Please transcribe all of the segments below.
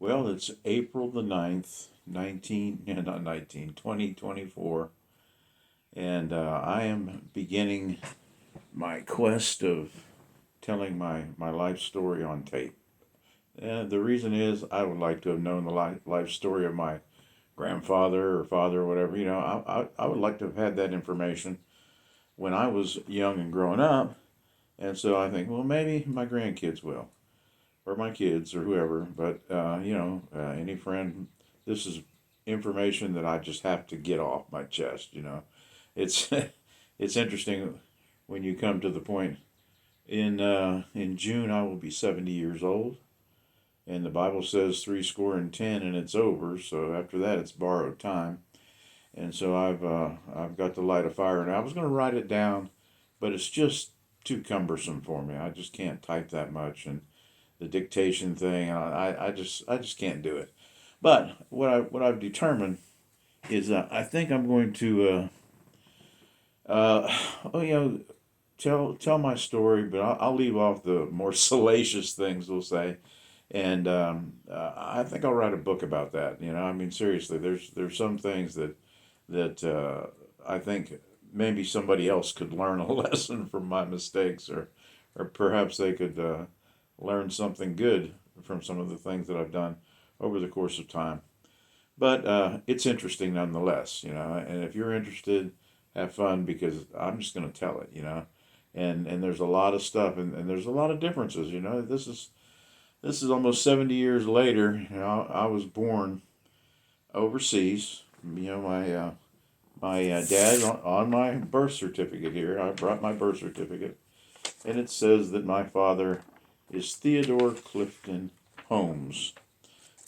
Well, it's April the 9th, 2024, and I am beginning my quest of telling my life story on tape. And the reason is I would like to have known the life story of my grandfather or father or whatever. I would like to have had that information when I was young and growing up. And so I think, well, maybe my grandkids will, or my kids, or whoever. But any friend, this is information that I just have to get off my chest. It's it's interesting when you come to the point in June I will be 70 years old, and the Bible says three score and ten, and it's over. So after that, it's borrowed time. And so I've got to light a fire, and I was going to write it down, but it's just too cumbersome for me. I just can't type that much, and the dictation thing. I just can't do it. But what I've determined is I think I'm going to oh tell my story, but I'll leave off the more salacious things, we'll say, and I think I'll write a book about that. I mean, seriously, there's some things that I think maybe somebody else could learn a lesson from my mistakes, or perhaps they could learn something good from some of the things that I've done over the course of time. But it's interesting nonetheless. And if you're interested, have fun because I'm just going to tell it. And there's a lot of stuff, and there's a lot of differences. This is almost 70 years later. I was born overseas. My dad on my birth certificate here. I brought my birth certificate, and it says that my father is Theodore Clifton Holmes,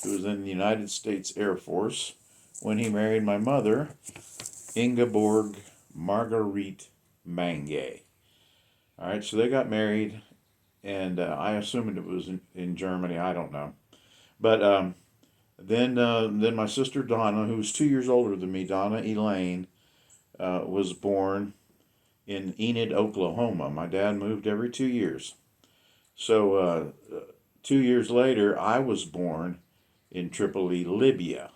who was in the United States Air Force when he married my mother, Ingeborg Marguerite Mange. All right, so they got married, and I assumed it was in Germany. I don't know, but then my sister Donna, who was 2 years older than me, Donna Elaine, was born in Enid, Oklahoma. My dad moved every 2 years. So 2 years later, I was born in Tripoli, Libya.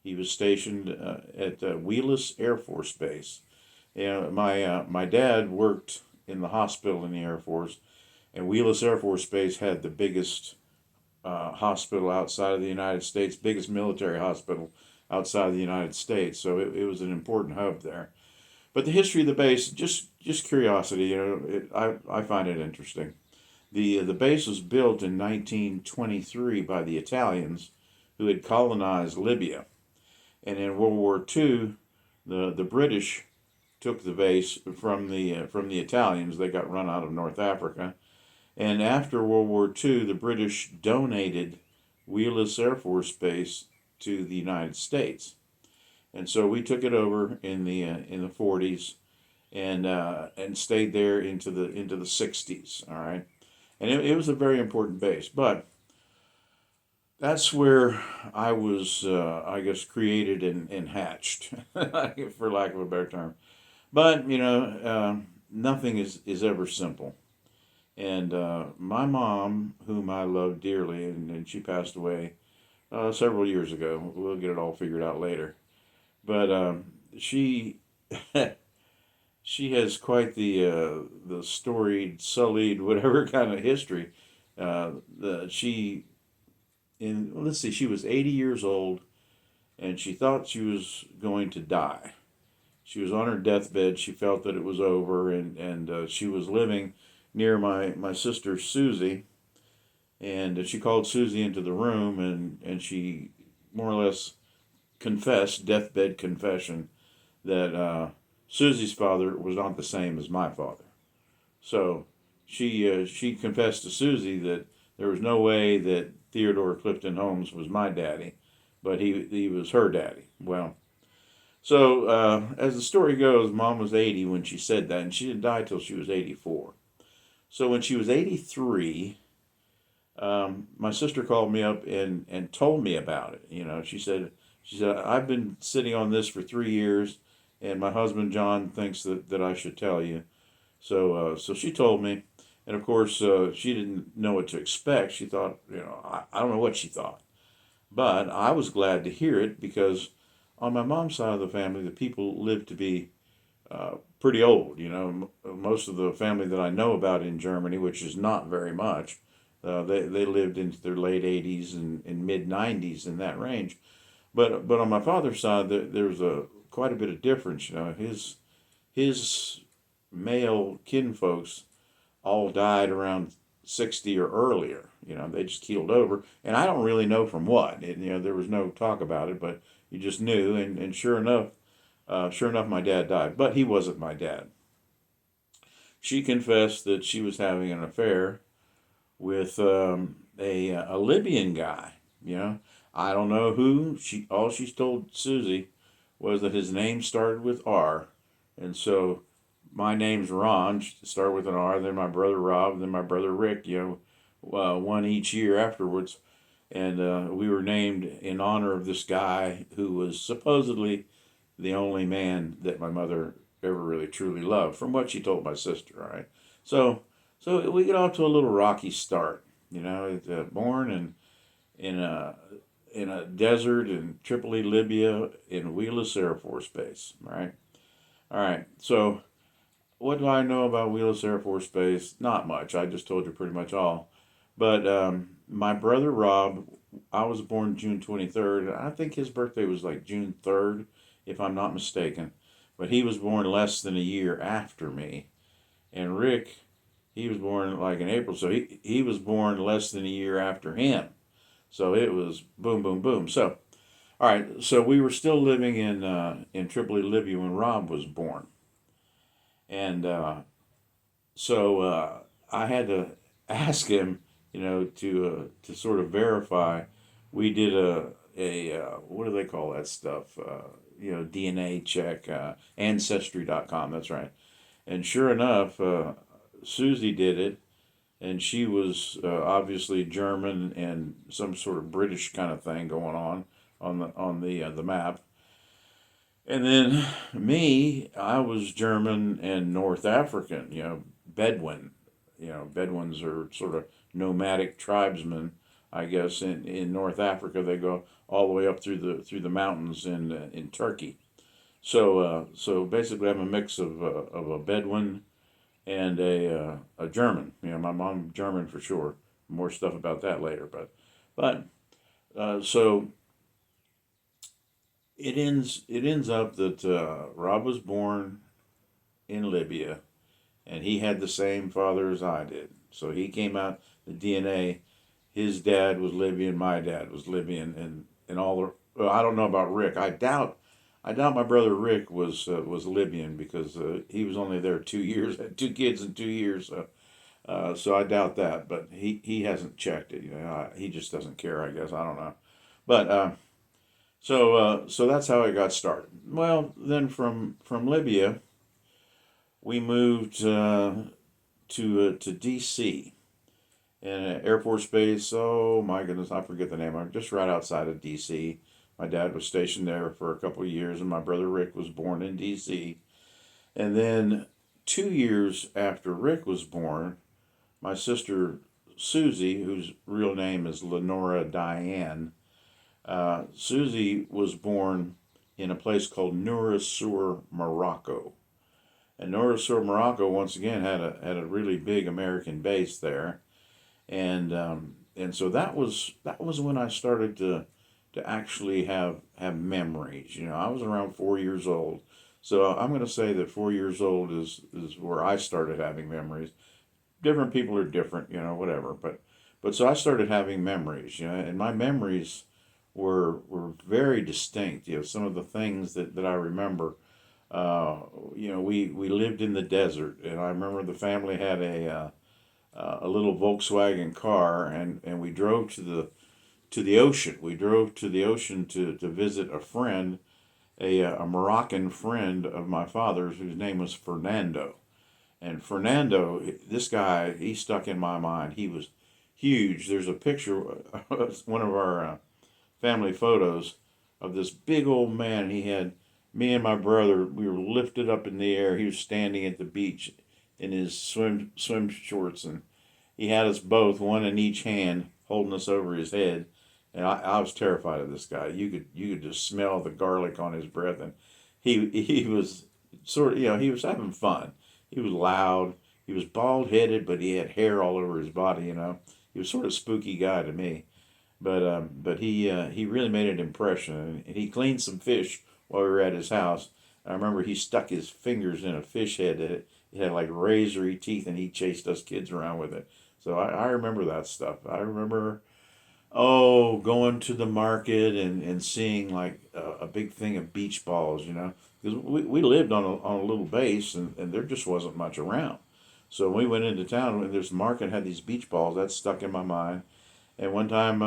He was stationed at Wheelus Air Force Base. My dad worked in the hospital in the Air Force, and Wheelus Air Force Base had the biggest hospital outside of the United States, biggest military hospital outside of the United States. So it was an important hub there. But the history of the base, just curiosity, I find it interesting. The base was built in 1923 by the Italians who had colonized Libya. And in World War II, the British took the base from the Italians. They got run out of North Africa. And after World War II, the British donated Wheelus Air Force Base to the United States. And so we took it over in the 40s, and stayed there into the 60s. All right, and it was a very important base. But that's where I was, I guess, created and hatched, for lack of a better term. But nothing is ever simple. And my mom, whom I love dearly, and she passed away several years ago. We'll get it all figured out later. But she she has quite the storied, sullied, whatever kind of history. She in let's see, she was 80 years old, and she thought she was going to die. She was on her deathbed. She felt that it was over, and she was living near my sister Susie, and she called Susie into the room, and she more or less confessed, deathbed confession, that Susie's father was not the same as my father. So she confessed to Susie that there was no way that Theodore Clifton Holmes was my daddy, but he was her daddy. Well, so as the story goes, Mom was 80 when she said that, and she didn't die till she was 84. So when she was 83, my sister called me up and told me about it. She said, I've been sitting on this for 3 years, and my husband John thinks that I should tell you. So she told me, and of course she didn't know what to expect. She thought, I don't know what she thought, But I was glad to hear it because on my mom's side of the family, the people lived to be pretty old. Most of the family that I know about in Germany, which is not very much, they lived into their late 80s and mid 90s in that range. But on my father's side, there's a quite a bit of difference. His male kinfolks all died around 60 or earlier. They just keeled over, and I don't really know from what. There was no talk about it, but you just knew. And sure enough, my dad died, but he wasn't my dad. She confessed that she was having an affair with a Libyan guy. I don't know who. All she's told Susie was that his name started with R, and so my name's Ron. Started with an R. Then my brother Rob. Then my brother Rick. One each year afterwards, and we were named in honor of this guy who was supposedly the only man that my mother ever really truly loved, from what she told my sister. All right, so we get off to a little rocky start. Born in a desert in Tripoli, Libya, in Wheelus Air Force Base. Right. All right. So what do I know about Wheelus Air Force Base? Not much. I just told you pretty much all. But my brother Rob, I was born June 23rd. I think his birthday was like June 3rd, if I'm not mistaken. But he was born less than a year after me. And Rick, he was born like in April, so he was born less than a year after him. So it was boom, boom, boom. So, all right, so we were still living in Tripoli, Libya when Rob was born. And I had to ask him, to sort of verify. We did a what do they call that stuff? DNA check, ancestry.com. That's right. And sure enough, Susie did it, and she was obviously German and some sort of British kind of thing going on the map. And then me, I was German and North African, Bedouin. Bedouins are sort of nomadic tribesmen, I guess. In North Africa, they go all the way up through the mountains in Turkey. So basically, I'm a mix of a Bedouin and a German. My mom German for sure. More stuff about that later, but it ends up that Rob was born in Libya, and he had the same father as I did. So he came out the DNA. His dad was Libyan. My dad was Libyan, and all the. Well, I don't know about Rick. I doubt my brother Rick was Libyan because he was only there 2 years. Had two kids in 2 years. So I doubt that. But he hasn't checked it. He just doesn't care. I guess I don't know. But so that's how it got started. Well, then from Libya, we moved to D.C. and Air Force Base. Oh my goodness, I forget the name. I'm just right outside of D.C. My dad was stationed there for a couple of years, and my brother Rick was born in D.C. And then 2 years after Rick was born, my sister Susie, whose real name is Lenora Diane, Susie was born in a place called Noura Sur, Morocco. And Noura Sur, Morocco, once again had a really big American base there, and so that was when I started to actually have memories. I was around 4 years old, so I'm going to say that 4 years old is where I started having memories. Different people are different, whatever. But so I started having memories, and my memories were very distinct. Some of the things that I remember. We lived in the desert, and I remember the family had a little Volkswagen car, and we drove to the ocean. We drove to the ocean to visit a friend, a Moroccan friend of my father's, whose name was Fernando. And Fernando, this guy, he stuck in my mind. He was huge. There's a picture, one of our family photos of this big old man. He had me and my brother. We were lifted up in the air. He was standing at the beach in his swim shorts, and he had us both, one in each hand, holding us over his head. and I was terrified of this guy. You could just smell the garlic on his breath, and he was sort of, he was having fun. He was loud. He was bald headed, but he had hair all over his body. He was sort of a spooky guy to me. But he really made an impression, and he cleaned some fish while we were at his house. I remember he stuck his fingers in a fish head that it had like razory teeth, and he chased us kids around with it. So I remember that stuff. I remember, going to the market and seeing like a big thing of beach balls, because we lived on a little base, and there just wasn't much around. So when we went into town, when this market had these beach balls, that stuck in my mind. And one time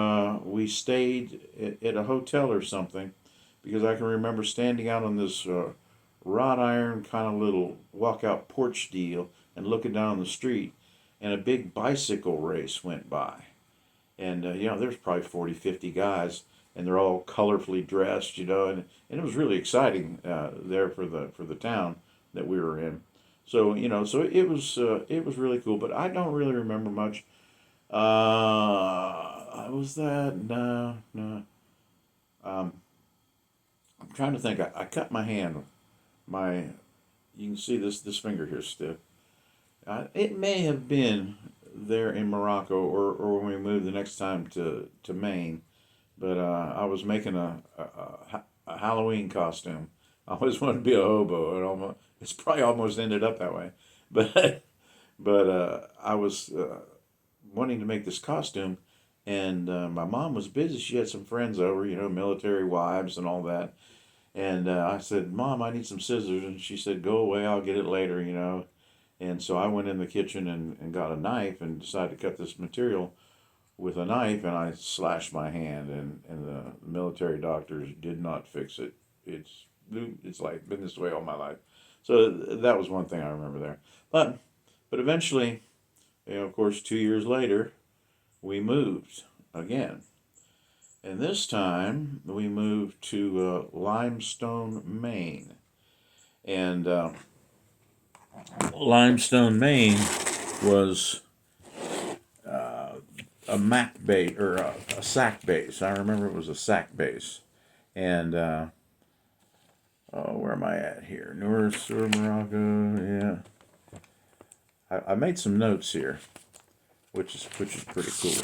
we stayed at a hotel or something, because I can remember standing out on this wrought iron kind of little walkout porch deal and looking down the street, and a big bicycle race went by. And there's probably 40, 50 guys, and they're all colorfully dressed, and it was really exciting there for the town that we were in. So it was really cool, but I don't really remember much. Was that no, no? Um, I'm trying to think. I cut my hand. My You can see this finger here stiff. It may have been there in Morocco, or when we moved the next time to Maine. But I was making a Halloween costume. I always wanted to be a hobo. It's probably almost ended up that way. But I was wanting to make this costume, and my mom was busy. She had some friends over, military wives and all that. And I said, Mom, I need some scissors. And she said, Go away, I'll get it later. And so I went in the kitchen and got a knife and decided to cut this material with a knife, and I slashed my hand, and the military doctors did not fix it. It's like been this way all my life. So that was one thing I remember there. But eventually, of course, 2 years later, we moved again. And this time we moved to Limestone, Maine. And Limestone, Maine was a MAC base, or a SAC base. I remember it was a SAC base. And where am I at here? North Sur Morocco. Yeah. I made some notes here, which is pretty cool.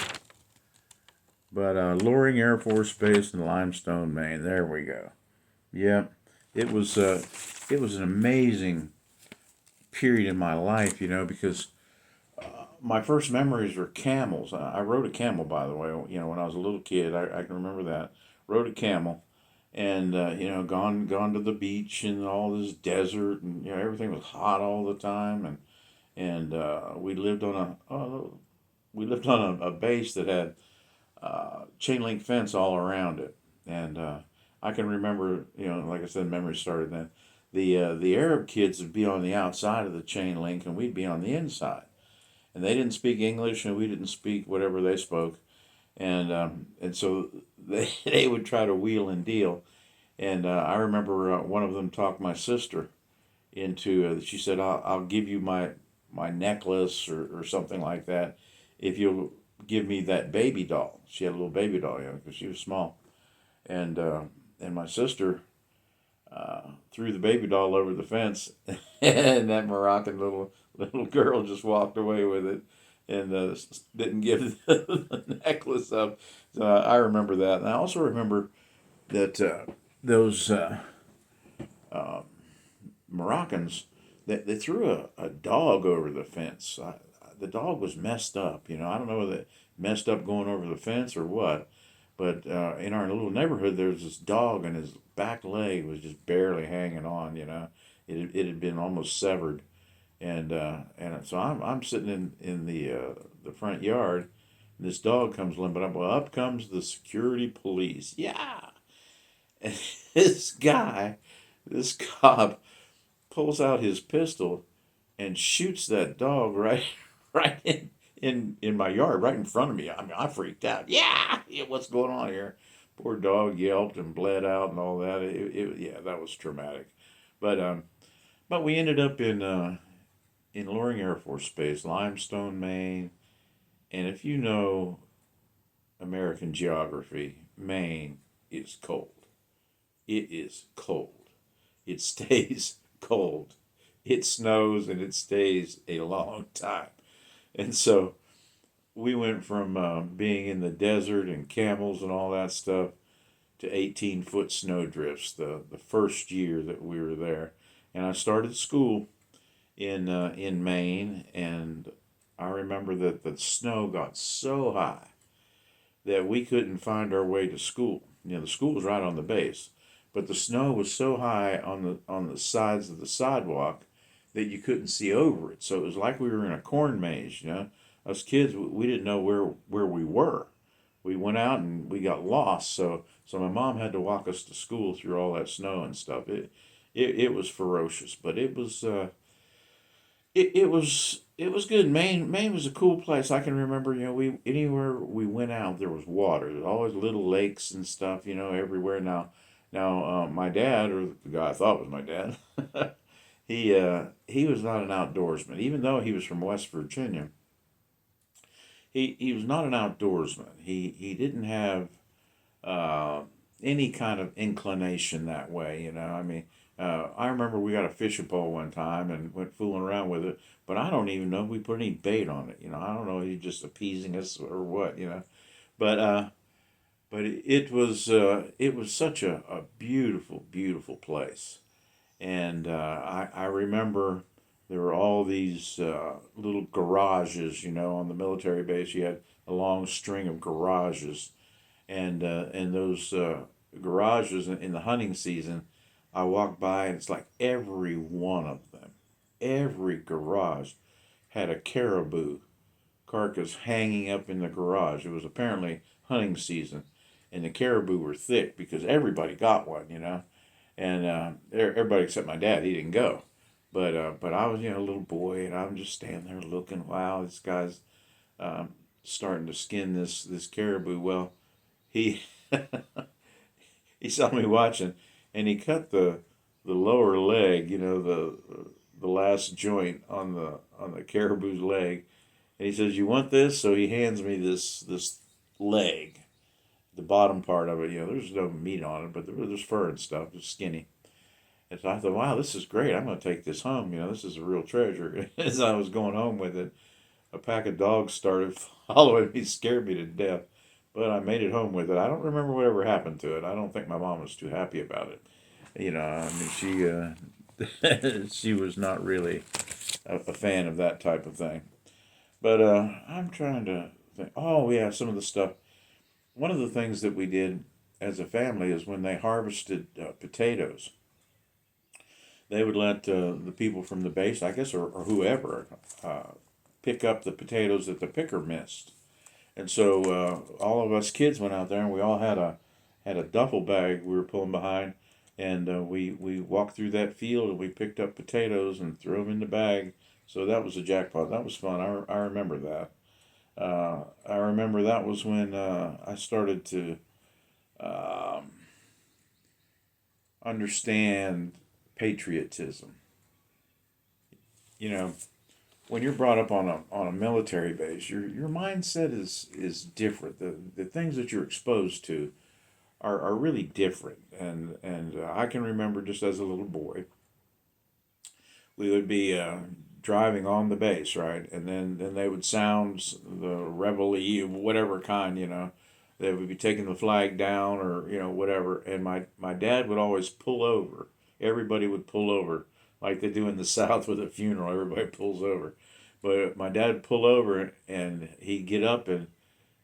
But Loring Air Force Base in Limestone, Maine. There we go. Yep, it was an amazing period in my life, because my first memories were camels. I rode a camel, by the way. When I was a little kid, I can remember that. Rode a camel, and gone to the beach and all this desert, and everything was hot all the time, and we lived on a base that had chain link fence all around it, and I can remember, like I said, memories started then. The Arab kids would be on the outside of the chain link, and we'd be on the inside, and they didn't speak English, and we didn't speak whatever they spoke, and so they would try to wheel and deal, and I remember one of them talked my sister into. She said, "I'll give you my necklace or something like that if you'll give me that baby doll." She had a little baby doll, because she was small, and my sister threw the baby doll over the fence, and that Moroccan little girl just walked away with it, and didn't give the necklace up. So I remember that, and I also remember that those Moroccans, they threw a dog over the fence. The dog was messed up. I don't know whether it messed up going over the fence or what, but in our little neighborhood, there was this dog, and his back leg was just barely hanging on. It had been almost severed, and so I'm sitting in the front yard, and this dog comes limping up. Well, up comes the security police. Yeah, and this cop, pulls out his pistol and shoots that dog right right in my yard, right in front of me. I mean, I freaked out. Yeah, what's going on here? Poor dog yelped and bled out and all that. Yeah, that was traumatic. But we ended up in Loring Air Force Base, Limestone, Maine. And if you know American geography, Maine is cold. It is cold. It stays cold. It snows and it stays a long time. And so we went from being in the desert and camels and all that stuff to 18-foot snow drifts the first year that we were there. And I started school in Maine, and I remember that the snow got so high that we couldn't find our way to school. You know, the school was right on the base, but the snow was so high on the sides of the sidewalk that you couldn't see over it. So it was like we were in a corn maze. You know, us kids, we didn't know where we were. We went out and we got lost. So my mom had to walk us to school through all that snow and stuff. It was ferocious, but it was good. Maine was a cool place. I can remember, you know, we anywhere we went out there was water. There was always little lakes and stuff, you know, everywhere. Now, my dad, or the guy I thought was my dad, he was not an outdoorsman, even though he was from West Virginia. He was not an outdoorsman. He didn't have uh, any kind of inclination that way. You know, I mean, I remember we got a fishing pole one time and went fooling around with it, but I don't even know if we put any bait on it. You know, I don't know if he's just appeasing us or what. You know, but it was such a beautiful beautiful place, and I remember there were all these little garages. You know, on the military base, you had a long string of garages, and those garages in the hunting season, I walked by and it's like every one of them, every garage had a caribou carcass hanging up in the garage. It was apparently hunting season, and the caribou were thick because everybody got one, you know, and everybody except my dad, he didn't go, but I was, you know, a little boy, and I'm just standing there looking. Wow, this guy's um, starting to skin this caribou. Well, he he saw me watching, and he cut the lower leg, you know, the last joint on the caribou's leg, and he says, "You want this?" So he hands me this leg, the bottom part of it. You know, there's no meat on it, but there's fur and stuff. It's skinny. And so I thought, wow, this is great. I'm going to take this home. You know, this is a real treasure. As I was going home with it, a pack of dogs started following me, scared me to death. But I made it home with it. I don't remember whatever happened to it. I don't think my mom was too happy about it. You know, I mean, she was not really a fan of that type of thing. But I'm trying to think. Oh, yeah, some of the stuff. One of the things that we did as a family is when they harvested potatoes, they would let the people from the base, I guess, or whoever, pick up the potatoes that the picker missed. And so all of us kids went out there, and we all had a duffel bag we were pulling behind, and we walked through that field and we picked up potatoes and threw them in the bag. So that was a jackpot. That was fun. I remember that. I remember that was when I started to um, understand patriotism. You know, when you're brought up on a military base, your mindset is different. The things that you're exposed to are really different. And I can remember just as a little boy, we would be driving on the base, right, and then they would sound the reveille of whatever kind, you know. They would be taking the flag down, or you know, whatever, and my dad would always pull over. Everybody would pull over like they do in the South with a funeral. Everybody pulls over, but my dad would pull over and he'd get up and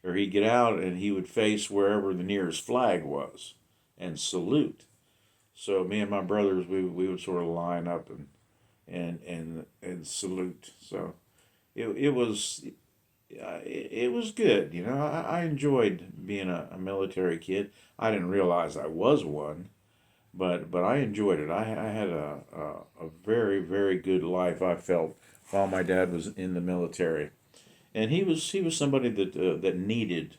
or he'd get out and he would face wherever the nearest flag was and salute. So me and my brothers, we would sort of line up and salute. So it was it was good. You know, I enjoyed being a military kid. I didn't realize I was one, but I enjoyed it. I had a very very good life. I felt while my dad was in the military, and he was somebody that needed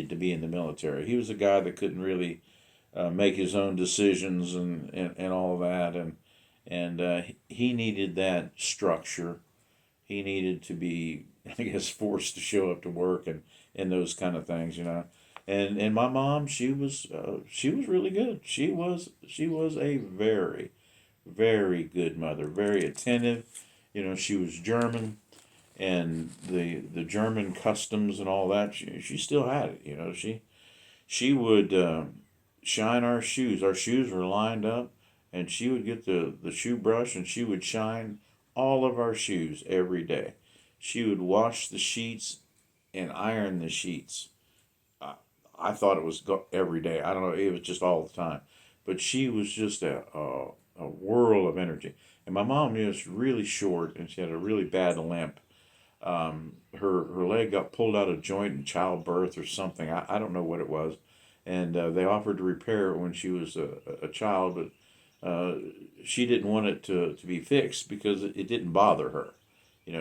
to be in the military. He was a guy that couldn't really make his own decisions and all of that, and he needed that structure. He needed to be, I guess, forced to show up to work and those kind of things, And my mom, she was really good. She was a very, very good mother, very attentive. She was German, and the German customs and all that. She still had it. She would shine our shoes. Our shoes were lined up, and she would get the shoe brush and she would shine all of our shoes every day. She would wash the sheets and iron the sheets. I, I thought it was every day. I don't know. It was just all the time. But she was just a whirl of energy. And my mom is really short, and she had a really bad limp. Her leg got pulled out of joint in childbirth or something. I don't know what it was, and they offered to repair it when she was a child, but she didn't want it to be fixed because it didn't bother her.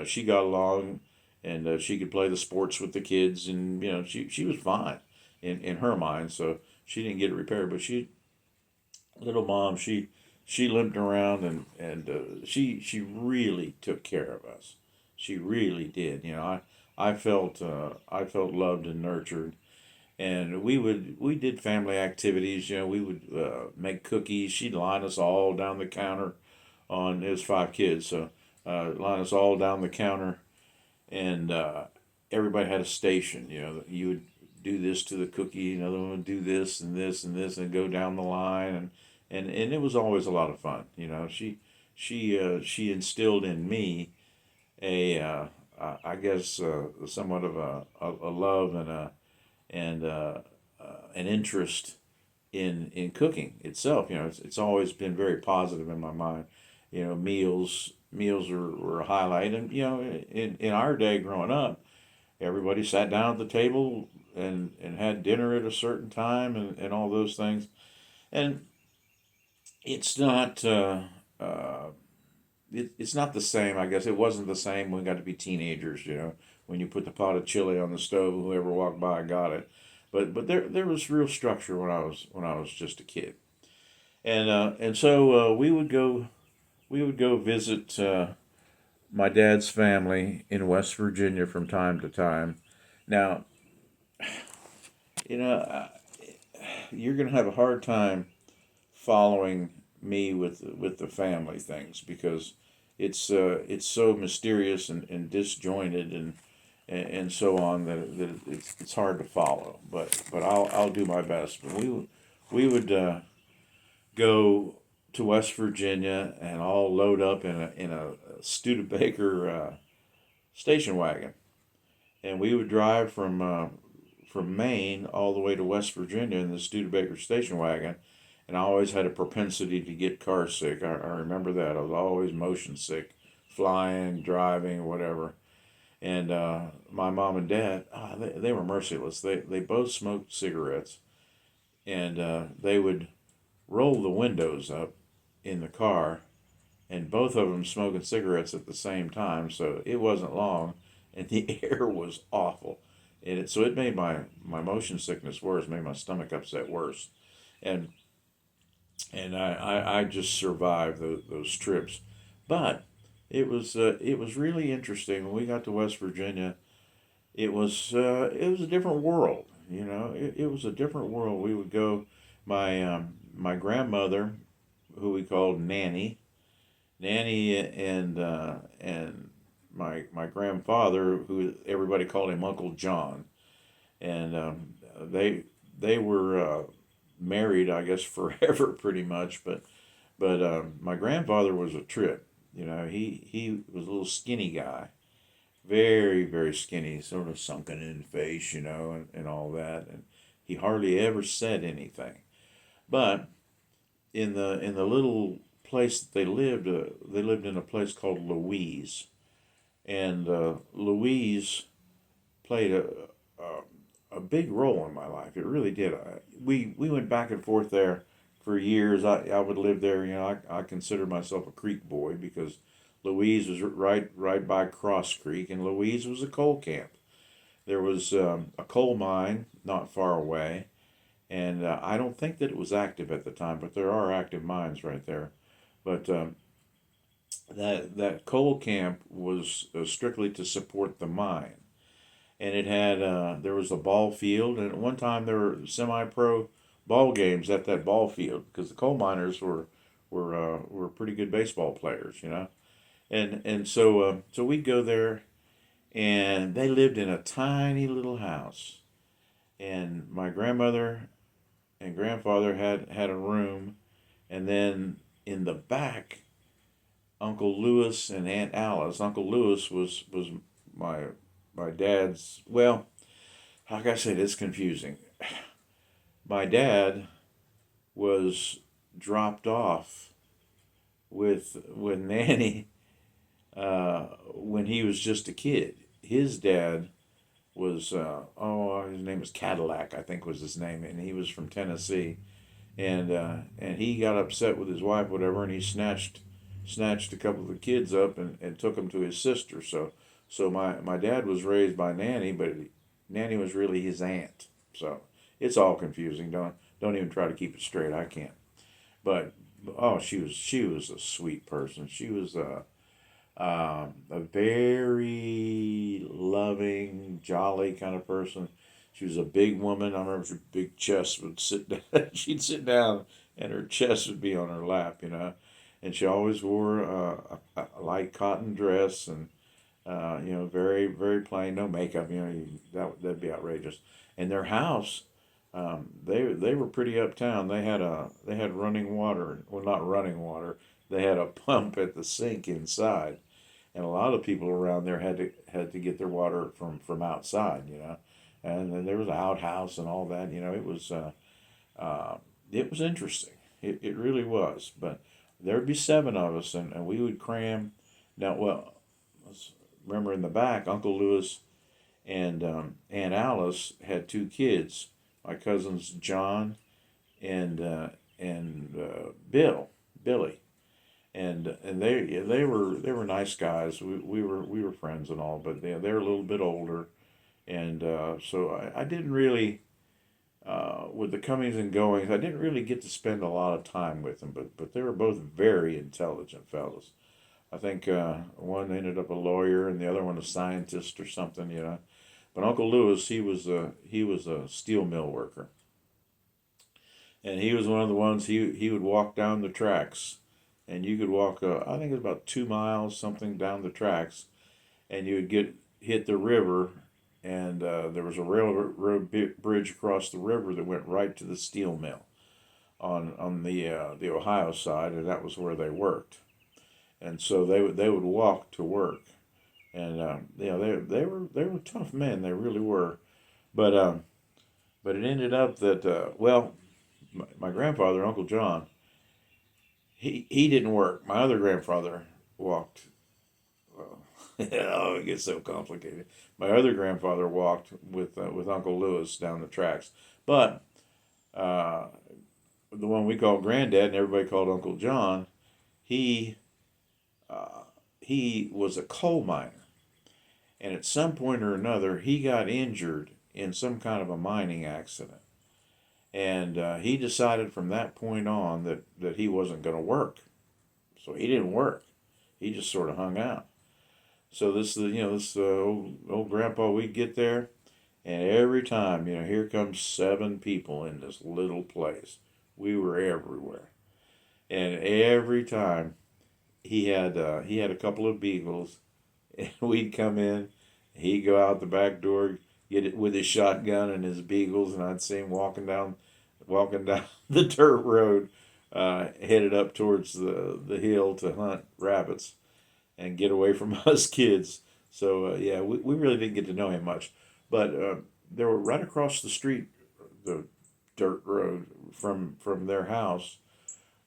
She got along, and she could play the sports with the kids, and she was fine in her mind. So she didn't get it repaired, but little mom, she limped around, and she really took care of us. She really did. I felt loved and nurtured, and we did family activities. We would make cookies. She'd line us all down the counter. On There's 5 kids, so line us all down the counter, and everybody had a station. You would do this to the cookie, another one would do this and this and this, and go down the line, and it was always a lot of fun. She instilled in me I guess somewhat of a love and an interest in cooking itself. It's always been very positive in my mind. Meals were a highlight, and in our day growing up, everybody sat down at the table and had dinner at a certain time, and all those things. And it's not. It's not the same. I guess it wasn't the same when we got to be teenagers. When you put the pot of chili on the stove, whoever walked by got it. But there was real structure when I was just a kid, and so we would go visit my dad's family in West Virginia from time to time. Now, you know you're gonna have a hard time following me with the family things, because it's so mysterious and disjointed and so on that it's hard to follow. But I'll do my best. But we would go to West Virginia and all load up in a Studebaker station wagon, and we would drive from Maine all the way to West Virginia in the Studebaker station wagon. And I always had a propensity to get car sick. I remember that. I was always motion sick, flying, driving, whatever. And my mom and dad, they were merciless. They both smoked cigarettes, and they would roll the windows up in the car, and both of them smoking cigarettes at the same time. So it wasn't long, and the air was awful. So it made my motion sickness worse, made my stomach upset worse. And I just survived those trips. But it was really interesting when we got to West Virginia. It was a different world. It was a different world. We would go. My grandmother, who we called Nanny, and my grandfather, who everybody called him Uncle John, and they were married, I guess, forever, pretty much. But my grandfather was a trip. He was a little skinny guy, very, very skinny, sort of sunken in the face, and all that. And he hardly ever said anything. But in the little place that they lived in a place called Louise, and Louise played a big role in my life. It really did. We went back and forth there for years. I would live there. I considered myself a creek boy because Louise was right by Cross Creek, and Louise was a coal camp. There was a coal mine not far away, and I don't think that it was active at the time, but there are active mines right there. But that coal camp was strictly to support the mine, and it had there was a ball field, and at one time there were semi-pro ball games at that ball field because the coal miners were pretty good baseball players, you know, and so we'd go there, and they lived in a tiny little house, and my grandmother and grandfather had a room, and then in the back, Uncle Lewis and Aunt Alice. Uncle Lewis was my my dad's. Well, how can I say this? Confusing. My dad was dropped off with Nanny when he was just a kid. His dad was his name was Cadillac, I think was his name, and he was from Tennessee, and he got upset with his wife, whatever, and he snatched a couple of the kids up and took them to his sister. So my dad was raised by Nanny, but Nanny was really his aunt. So it's all confusing. Don't even try to keep it straight. I can't. But oh, she was a sweet person. She was a very loving, jolly kind of person. She was a big woman. I remember her big chest would sit down. She'd sit down, and her chest would be on her lap, you know. And she always wore a light cotton dress, and very very plain, no makeup. You know, that'd be outrageous. And their house, they were pretty uptown. They had running water. Well, not running water. They had a pump at the sink inside, and a lot of people around there had to get their water from outside, you know, and then there was an outhouse and all that, you know. It was interesting. It really was. But there'd be seven of us, and we would cram. Now, well, let's remember in the back, Uncle Lewis and Aunt Alice had two kids, my cousins John and Billy, and they were nice guys. We were friends and all, but they're a little bit older, and so I didn't really with the comings and goings. I didn't really get to spend a lot of time with them, but they were both very intelligent fellows. I think one ended up a lawyer and the other one a scientist or something, you know. But Uncle Lewis, he was a steel mill worker, and he was one of the ones he would walk down the tracks, and you could walk I think it's about 2 miles something down the tracks, and you would get hit the river, and there was a railroad bridge across the river that went right to the steel mill on the Ohio side, and that was where they worked, and so they would walk to work, and they were tough men, they really were, but but it ended up that my grandfather, Uncle John, he didn't work. My other grandfather walked. Well, oh, it gets so complicated. My other grandfather walked with Uncle Lewis down the tracks, but uh, the one we called Granddad and everybody called Uncle John, he uh, he was a coal miner, and at some point or another he got injured in some kind of a mining accident, and he decided from that point on that he wasn't going to work, so he didn't work. He just sort of hung out. So this old grandpa, we'd get there, and every time, here comes seven people in this little place. We were everywhere, and every time he had a couple of beagles, and we'd come in. He'd go out the back door, get it with his shotgun and his beagles, and I'd see him walking down the dirt road, headed up towards the hill to hunt rabbits and get away from us kids. So yeah, we really didn't get to know him much, but there were right across the street, the dirt road from their house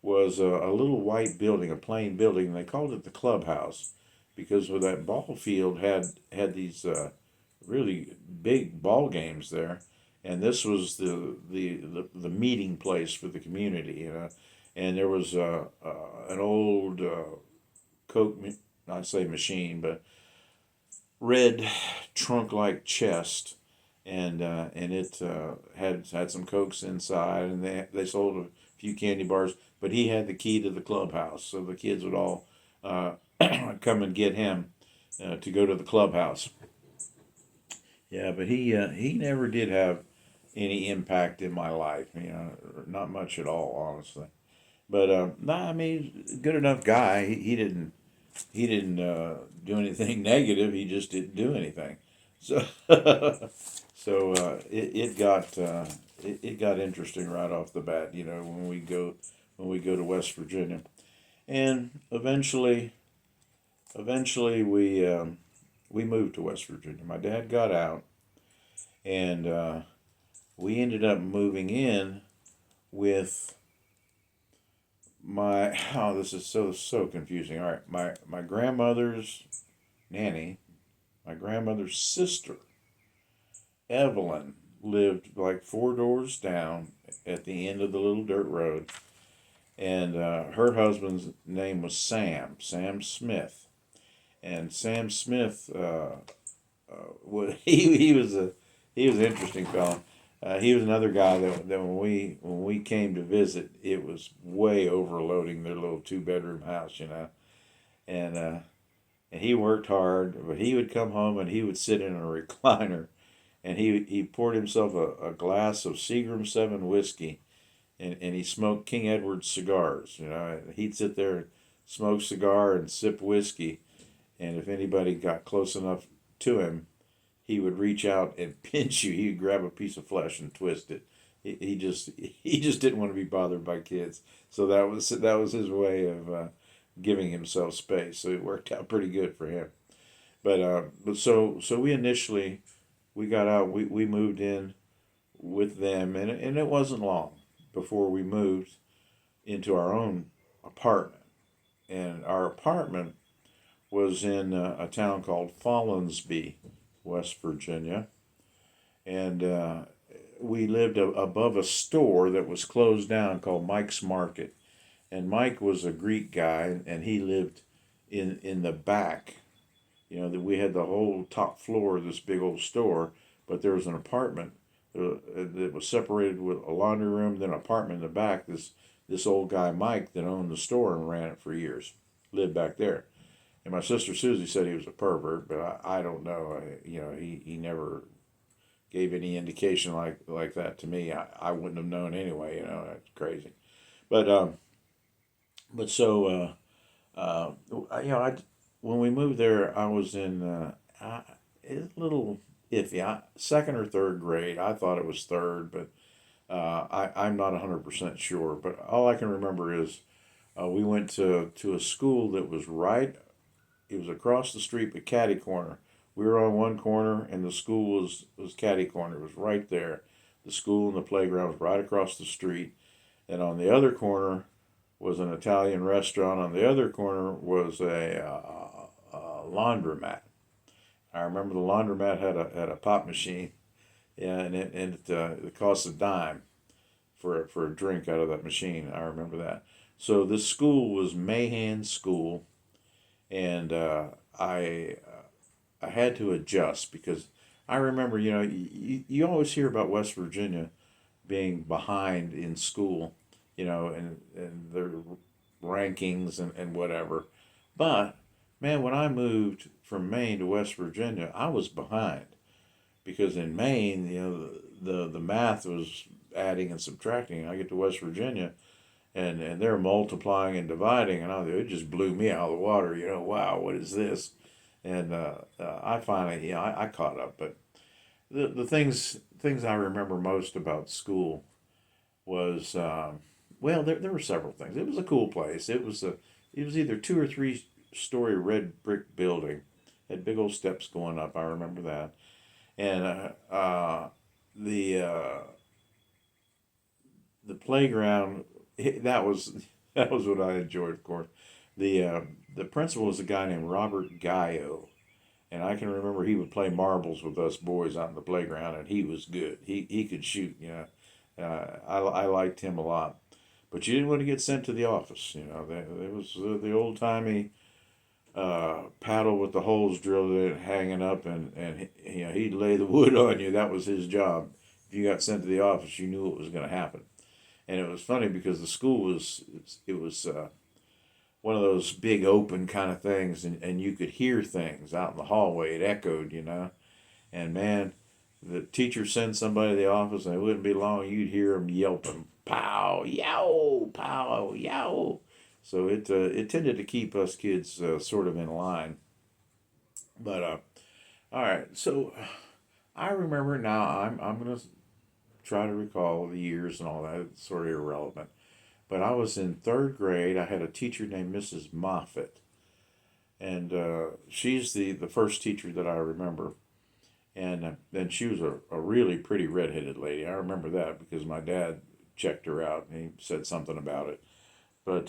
was a little white building, a plain building. They called it the clubhouse because where that ball field had these really big ball games there, and this was the meeting place for the community, and there was an old Coke, I'd say machine, but red trunk like chest, and it had some Cokes inside, and they sold a few candy bars. But he had the key to the clubhouse, so the kids would all come and get him to go to the clubhouse. Yeah, but he never did have any impact in my life. Not much at all, honestly. But nah, I mean, good enough guy. He didn't do anything negative. He just didn't do anything. So it got interesting right off the bat. When we go to West Virginia, and eventually we moved to West Virginia. My dad got out, and we ended up moving in with my. Oh, this is so confusing. All right, my grandmother's nanny, my grandmother's sister, Evelyn, lived like four doors down at the end of the little dirt road, and her husband's name was Sam Smith, and Sam Smith he was an interesting fellow. He was another guy that when we came to visit, it was way overloading their little two-bedroom house. And and he worked hard, but he would come home and he would sit in a recliner, and he poured himself a glass of Seagram 7 whiskey, and he smoked King Edward cigars. He'd sit there and smoke cigar and sip whiskey, and if anybody got close enough to him, he would reach out and pinch you. He'd grab a piece of flesh and twist it. He just didn't want to be bothered by kids, so that was his way of giving himself space. So it worked out pretty good for him. But we initially we got out. We moved in with them, and it wasn't long before we moved into our own apartment. And our apartment was in a town called Follinsby, West Virginia, and we lived above a store that was closed down called Mike's Market. And Mike was a Greek guy, and he lived in the back. That we had the whole top floor of this big old store, but there was an apartment that was separated with a laundry room, then an apartment in the back. This old guy Mike that owned the store and ran it for years lived back there. And my sister Susie said he was a pervert, but I don't know. He never gave any indication like that to me. I wouldn't have known anyway. That's crazy. But but so I when we moved there, I was in it's a little iffy. Second or third grade. I thought it was third, but I'm not 100% sure. But all I can remember is we went to a school that was right. It was across the street, but catty corner. We were on one corner, and the school was catty corner. It was right there. The school and the playground was right across the street, and on the other corner was an Italian restaurant. On the other corner was a laundromat. I remember the laundromat had a pop machine, yeah, and it cost a dime for a drink out of that machine. I remember that. So this school was Mahan School, and I had to adjust because I remember, you always hear about West Virginia being behind in school, and their rankings and whatever. But man, when I moved from Maine to West Virginia, I was behind because in Maine, the math was adding and subtracting. I get to West Virginia, and they're multiplying and dividing, and it just blew me out of the water. Wow, what is this? And I finally, I caught up. But the things I remember most about school was well, there were several things. It was a cool place. It was either two or three story red brick building, had big old steps going up. I remember that, and the the playground that was that was what I enjoyed, of course. The principal was a guy named Robert Gaio, and I can remember he would play marbles with us boys out in the playground, and he was good. He could shoot. I liked him a lot, but you didn't want to get sent to the office. There was the old timey paddle with the holes drilled in it, hanging up, and he'd lay the wood on you. That was his job. If you got sent to the office, you knew what was going to happen. And it was funny because the school was one of those big open kind of things, and you could hear things out in the hallway. It echoed. And man, the teacher sends somebody to the office, and it wouldn't be long you'd hear them yelping, "Pow, yow, pow, yow." So it tended to keep us kids sort of in line. But all right, so I remember now. I'm gonna try to recall the years and all that. It's sort of irrelevant. But I was in third grade. I had a teacher named Mrs. Moffett, and she's the first teacher that I remember. And then she was a really pretty redheaded lady. I remember that because my dad checked her out and he said something about it. But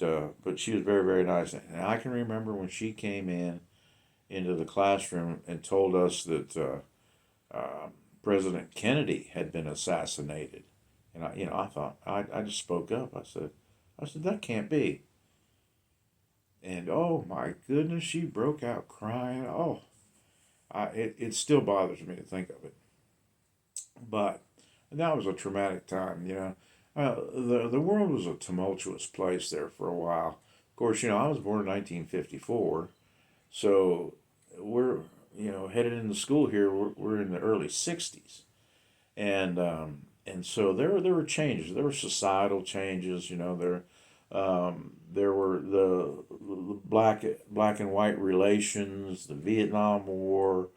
she was very very nice. And I can remember when she came into the classroom and told us that President Kennedy had been assassinated. And I thought I just spoke up. I said that can't be. And oh my goodness, she broke out crying. Oh, it still bothers me to think of it. But that was a traumatic time, you know. The world was a tumultuous place there for a while. Of course, I was born in 1954, so we're headed into school here. We're in the early 60s, and so there were changes. There were societal changes. There were the black and white relations, the Vietnam War,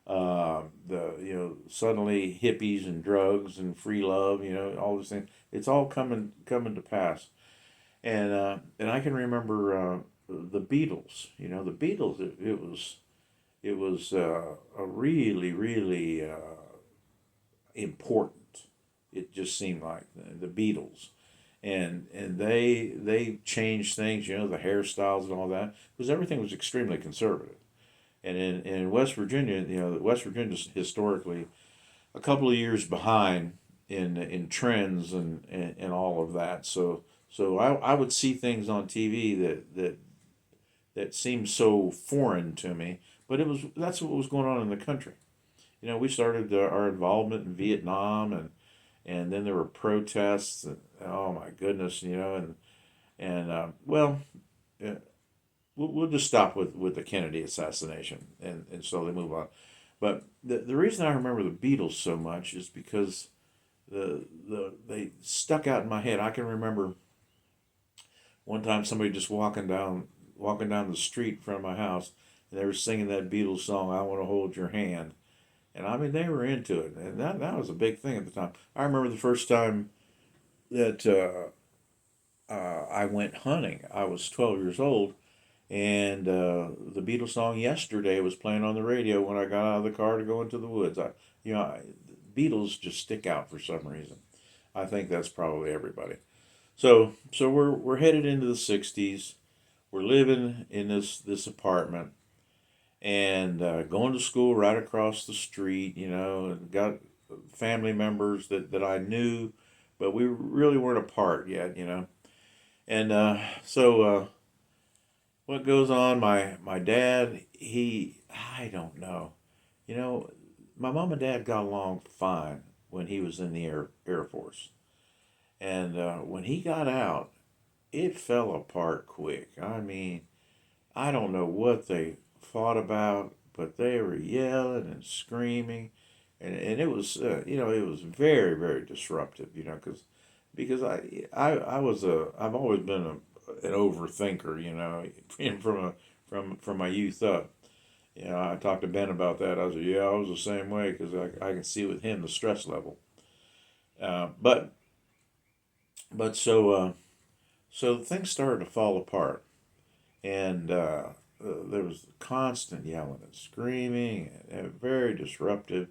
the suddenly hippies and drugs and free love, all these things. It's all coming to pass, and I can remember the Beatles. The Beatles. It was a really really important. It just seemed like the Beatles, and they changed things. The hairstyles and all that, because everything was extremely conservative. And in West Virginia, West Virginia's historically a couple of years behind in trends and all of that. So I would see things on TV that seemed so foreign to me, but that's what was going on in the country. We started our involvement in Vietnam, and then there were protests. And, oh my goodness, and well. We'll just stop with the Kennedy assassination and slowly move on. But the reason I remember the Beatles so much is because they stuck out in my head. I can remember one time somebody just walking down the street in front of my house, and they were singing that Beatles song, "I Want to Hold Your Hand," and I mean they were into it, and that was a big thing at the time. I remember the first time that I went hunting. I was 12 years old, and the Beatles song "Yesterday" was playing on the radio when I got out of the car to go into the woods. Beatles just stick out for some reason. I think that's probably everybody. So we're headed into the 60s. We're living in this apartment and going to school right across the street. And got family members that I knew, but we really weren't apart yet. And so. What goes on? My dad, I don't know. You know, my mom and dad got along fine when he was in the Air Force, and when he got out, it fell apart quick. I mean, I don't know what they fought about, but they were yelling and screaming, and it was very very disruptive. Because I've always been an overthinker. From my youth up. I talked to Ben about that. I was like, yeah, I was the same way because I can see with him the stress level. But so things started to fall apart, and there was constant yelling and screaming, and very disruptive.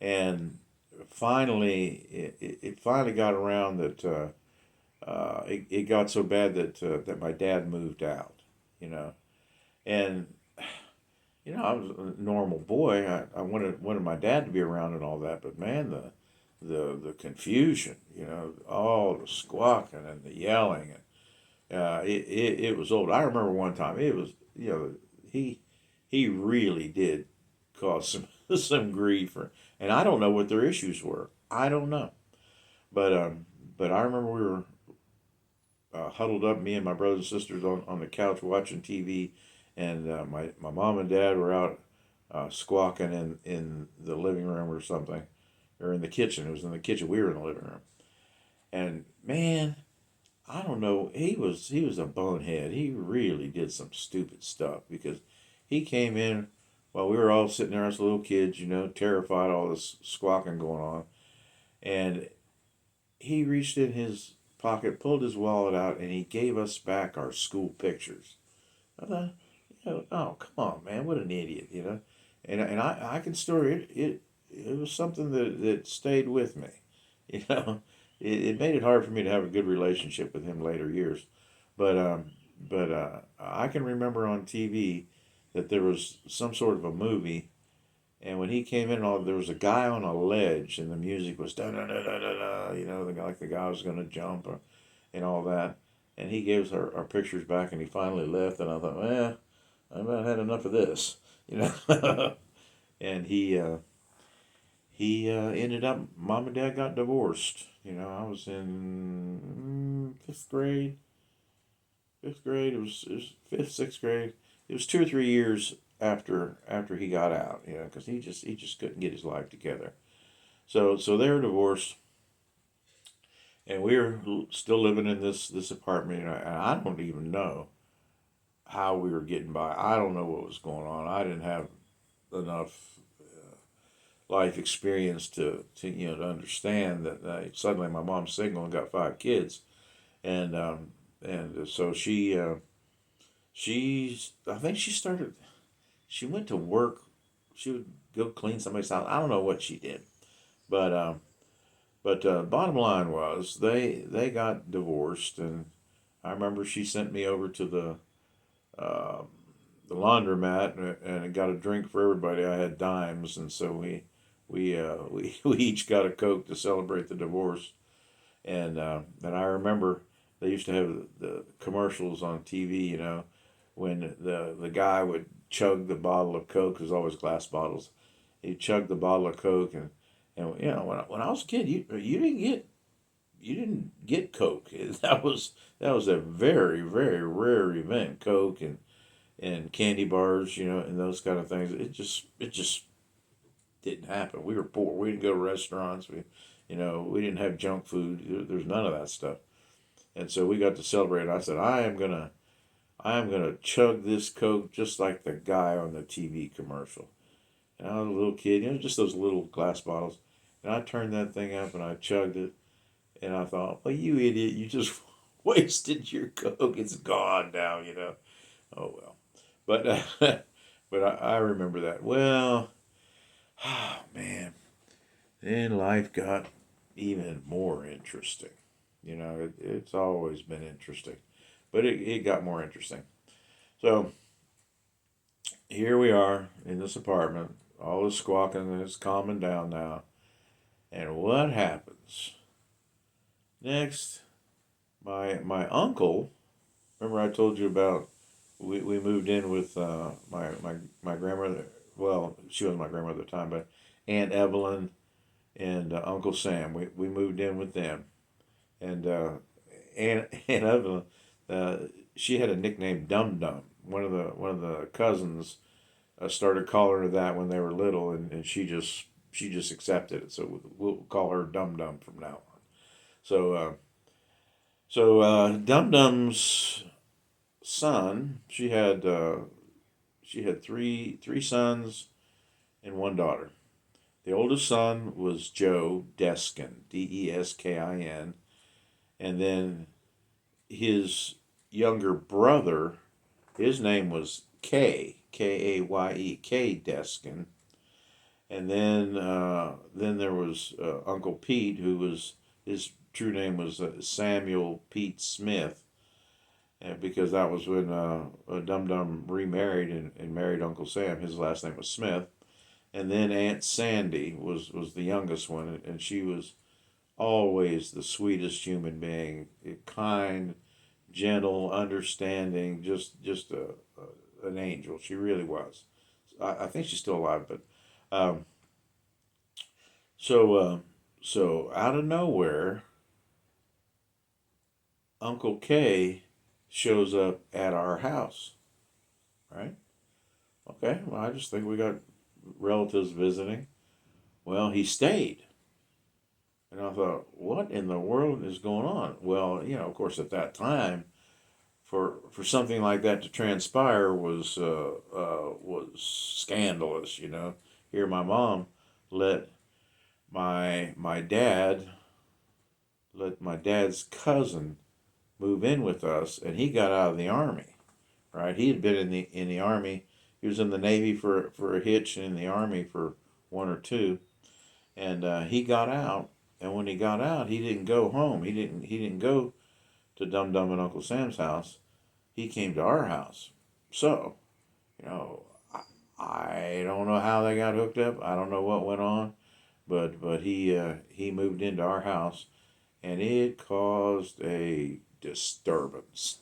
And finally, it finally got around that it got so bad that my dad moved out. You know, and I was a normal boy. I wanted my dad to be around and all that, but man, the confusion, all the squawking and the yelling, and it was old. I remember one time it was he really did cause some some grief, and I don't know what their issues were. I don't know, but I remember we were huddled up, me and my brothers and sisters on the couch watching TV, and my mom and dad were out squawking in the living room or something. or in the kitchen. It was in the kitchen. We were in the living room, and man, I don't know. He was a bonehead. He really did some stupid stuff because he came in while we were all sitting there as little kids, terrified, all this squawking going on, and he reached in his pocket, pulled his wallet out, and he gave us back our school pictures. I thought, oh come on, man, what an idiot. And I can store it was something that stayed with me, you know. It made it hard for me to have a good relationship with him later years, but I can remember on TV that there was some sort of a movie, and when he came in, there was a guy on a ledge, and the music was da da da da da da, like the guy was gonna jump, and all that, and he gave us our pictures back, and he finally left, and I thought, well, I've about had enough of this. And he ended up, mom and dad got divorced. I was in fifth grade. Fifth grade. It was fifth, sixth grade. It was 2 or 3 years after he got out. Because he just couldn't get his life together. So they were divorced, and we were still living in this apartment. And I don't even know how we were getting by. I don't know what was going on. I didn't have enough life experience to understand that suddenly my mom's single and got 5 kids, and so she's I think she went to work. She would go clean somebody's house. I don't know what she did, but bottom line was they got divorced, and I remember she sent me over to uh, the laundromat and got a drink for everybody. I had dimes, and so we each got a Coke to celebrate the divorce. And I remember they used to have the commercials on TV. When the guy would chug the bottle of Coke. It was always glass bottles. He'd chug the bottle of Coke, and when I was a kid, you didn't get Coke. That was a very, very rare event. Coke and candy bars, and those kind of things. It just didn't happen. We were poor. We didn't go to restaurants. We didn't have junk food. There's none of that stuff. And so we got to celebrate. And I said, I am gonna chug this Coke just like the guy on the TV commercial. And I was a little kid, just those little glass bottles. And I turned that thing up and I chugged it. And I thought, well, you idiot, you just wasted your Coke. It's gone now. Oh well. But but I remember that. Well, oh man, then life got even more interesting. It's always been interesting, but it got more interesting. So here we are in this apartment. All the squawking is calming down now. And what happens? Next, my uncle, remember I told you about, we moved in with my grandmother. Well, she wasn't my grandmother at the time, but Aunt Evelyn and Uncle Sam. We moved in with them. And Aunt Evelyn, she had a nickname Dum Dum. One of the cousins started calling her that when they were little, and she just accepted it. So we'll call her Dum Dum from now on. So Dum Dum's son, she had three sons and one daughter. The oldest son was Joe Deskin, Deskin, and then his younger brother, his name was Kaye, Kay Deskin, and then there was Uncle Pete, who was his true name was Samuel Pete Smith, because that was when Dum Dum remarried and married Uncle Sam. His last name was Smith, and then Aunt Sandy was the youngest one, and she was always the sweetest human being, kind, gentle, understanding, just an angel. She really was. I think she's still alive, but um, so out of nowhere, Uncle K shows up at our house, right? Okay, well, I just think we got relatives visiting. Well, he stayed. And I thought, what in the world is going on? Well, of course, at that time, for something like that to transpire was scandalous. Here my mom let my dad let my dad's cousin move in with us, and he got out of the army. Right, he had been in the army. He was in the Navy for a hitch, and in the army for one or two, and he got out. And when he got out, he didn't go home. He didn't go to Dum Dum and Uncle Sam's house. He came to our house. So, you know, I don't know how they got hooked up. I don't know what went on, but he moved into our house, and it caused a disturbance.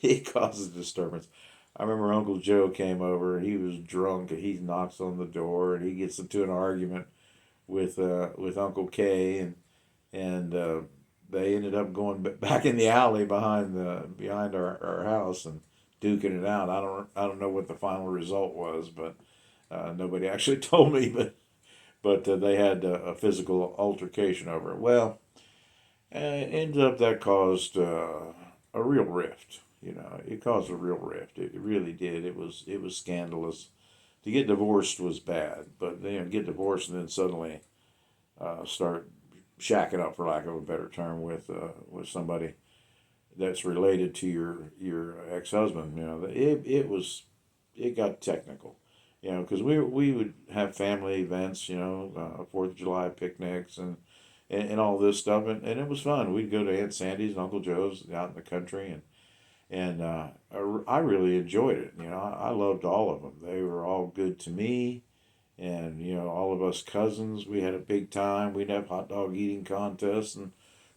It caused a disturbance. I remember Uncle Joe came over. He was drunk, and he knocks on the door, and he gets into an argument with Uncle Kay, and they ended up going back in the alley behind our house and duking it out. I don't know what the final result was, but nobody actually told me. But they had a physical altercation over it. Well, it ended up that caused a real rift. It caused a real rift. It really did. It was scandalous. To get divorced was bad, but get divorced and then suddenly start shacking up, for lack of a better term, with somebody that's related to your ex husband. It got technical. Because we would have family events. 4th of July picnics and all this stuff, and it was fun. We'd go to Aunt Sandy's and Uncle Joe's out in the country, and I really enjoyed it. I loved all of them. They were all good to me, and all of us cousins, we had a big time. We'd have hot dog eating contests and